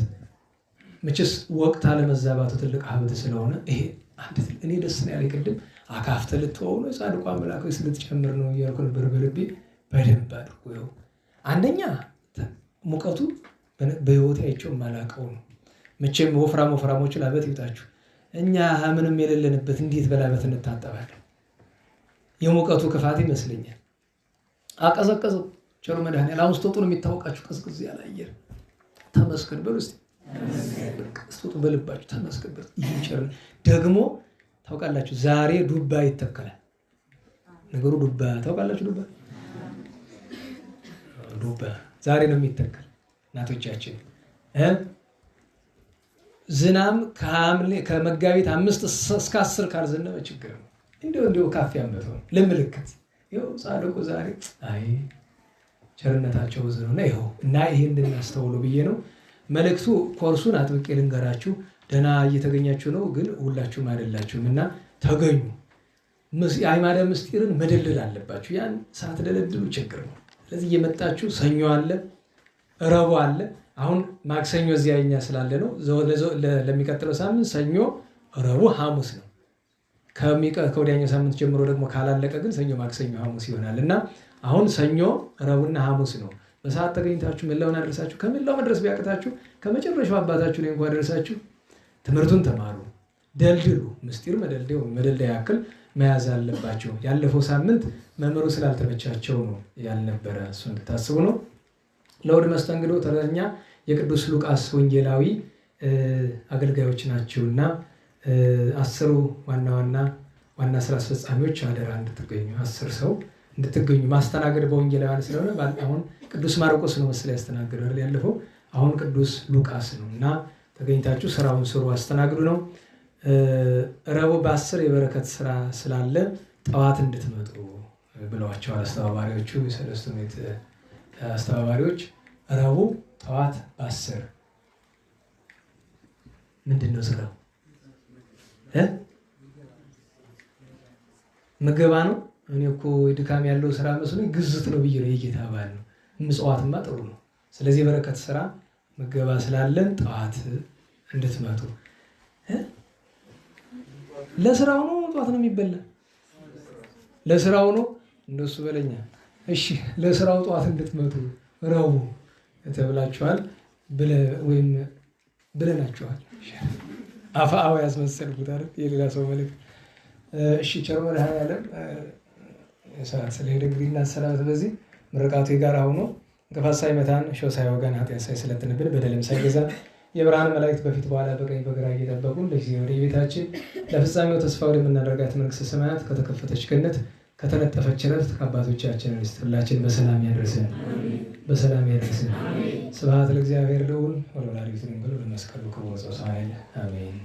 መቼስ ወቅት አለመዛባቱ ትልቅ ሀብት ስለሆነ ይሄ እኔ ደስ ነው ያለኝ። ቅድም አካፍተ ልትወው ነው ጻድቁ አምላክ ወይስ ልትጨምር ነው እያልኩ ነበር በልቤ። በደንብ አድርጎ ይኸው አንደኛ ሙቀቱ በሕይወቴ አይቼው የማላውቀው ነው። መቼም ወፍራሞቹ ላበት ይውጣችሁ፣ እኛ ምንም የሌለንበት እንዴት በላበት እንታጠባለን? የሙቀቱ ክፋት ይመስለኛል። አቀዘቀዘው ቸሩ መድኃኒዓለም። አሁን ስትወጡ ነው የሚታወቃችሁ ቀዝቅዝ ያለ አየር። ተመስገን በሉ እስኪ። ስትወጡ በልባችሁ ተመስገን በሉ። ይህ ቸር ደግሞ ታውቃላችሁ፣ ዛሬ ዱባ ይተከላል። ነገሩ ዱባ ታውቃላችሁ፣ ዱባ ዛሬ ነው የሚተከል። እናቶቻችን ዝናብ ከመጋቢት 5 እስከ 10 ካልዘነበ ችግር ነው። እንዲሁ ካፊያ መተው ለምልክት ይኸው ጻድቁ ዛሬ አይ ቸርነታቸው ብዙ ነውና ይኸው እና ይሄ እንድናስተውሉ ብዬ ነው። መልእክቱ ኮርሱን አጥብቄ ልንገራችሁ። ደህና እየተገኛችሁ ነው፣ ግን ሁላችሁም አይደላችሁም እና ተገኙ። የአዕማደ ምስጢርን መደለል አለባችሁ። ያን ሳትደለድሉ ችግር ነው። ስለዚህ እየመጣችሁ ሰኞ አለ፣ ረቡዕ አለ። አሁን ማክሰኞ እዚያ እኛ ስላለ ነው። ለሚቀጥለው ሳምንት ሰኞ፣ ረቡዕ፣ ሐሙስ ነው። ከወዲያኛው ሳምንት ጀምሮ ደግሞ ካላለቀ ግን ሰኞ፣ ማክሰኞ፣ ሐሙስ ይሆናል እና አሁን ሰኞ፣ ረቡዕና ሐሙስ ነው። በሰዓት ተገኝታችሁ ምላውን አደረሳችሁ። ከምላው መድረስ ቢያቅታችሁ ከመጨረሻው አባታችሁ ላይ እንኳን አደረሳችሁ። ትምህርቱን ተማሩ፣ ደልድሉ። ምስጢር መደልደያ ያክል መያዝ አለባቸው። ያለፈው ሳምንት መምህሩ ስላልተመቻቸው ነው ያልነበረ፣ እሱ እንድታስቡ ነው። ለእሑድ መስተንግዶ ተረኛ የቅዱስ ሉቃስ ወንጌላዊ አገልጋዮች ናቸውና 10 ዋና ስራ አስፈጻሚዎች አደራ እንድትገኙ፣ 10 ሰው እንድትገኙ። ማስተናገድ በወንጌላውያን ስለሆነ አሁን ቅዱስ ማርቆስ ነው መሰለኝ ያስተናግዳል ያለፈው፣ አሁን ቅዱስ ሉቃስ ነው እና ተገኝታችሁ ስራውን ስሩ፣ አስተናግዱ ነው። ረቡዕ በ10 የበረከት ስራ ስላለ ጠዋት እንድትመጡ ብለዋቸዋል አስተባባሪዎቹ፣ የሰለስቱ ምዕት አስተባባሪዎች። ረቡዕ ጠዋት በ10 ምንድን ነው ስራው? ምገባ ነው። እኔ እኮ ድካም ያለው ስራ መስሎኝ ግዝት ነው ብዬ ነው። የጌታ በዓል ነው። ምጽዋትማ ጥሩ ነው። ስለዚህ የበረከት ስራ ምገባ ስላለን ጠዋት እንድትመጡ። ለስራው ነው ጠዋት ነው የሚበላ? ለስራው ነው እንደሱ በለኛ። እሺ ለስራው ጠዋት እንድትመጡ ረቡዕ ተብላችኋል ወይም ብለናችኋል። አፋአው ያስመሰልኩት አይደል? የሌላ ሰው መልእክት። እሺ ቸር መድኃኔዓለም ሰዓት ስለሄደ እንግዲህ እናሰናበት። በዚህ ምርቃቱ የጋራ ሆኖ እንቅፋት ሳይመታን እሾህ ሳይወጋን ኃጢአት ሳይሰለጥንብን በደልም ሳይገዛን የብርሃን መላእክት በፊት በኋላ በቀኝ በግራ እየጠበቁን ለጊዜ ወደ ቤታችን ለፍጻሜው ተስፋ ወደምናደርጋት መንግሥተ ሰማያት ከተከፈተች ገነት ከተነጠፈች ዕረፍት ከአባቶቻችን ርስት ሁላችን በሰላም ያደርሰን፣ በሰላም ያደርሰን። ስብሐት ለእግዚአብሔር ልዑል ወለወላዲቱ ድንግል ወለመስቀሉ ክቡር ዘወሳይል አሜን።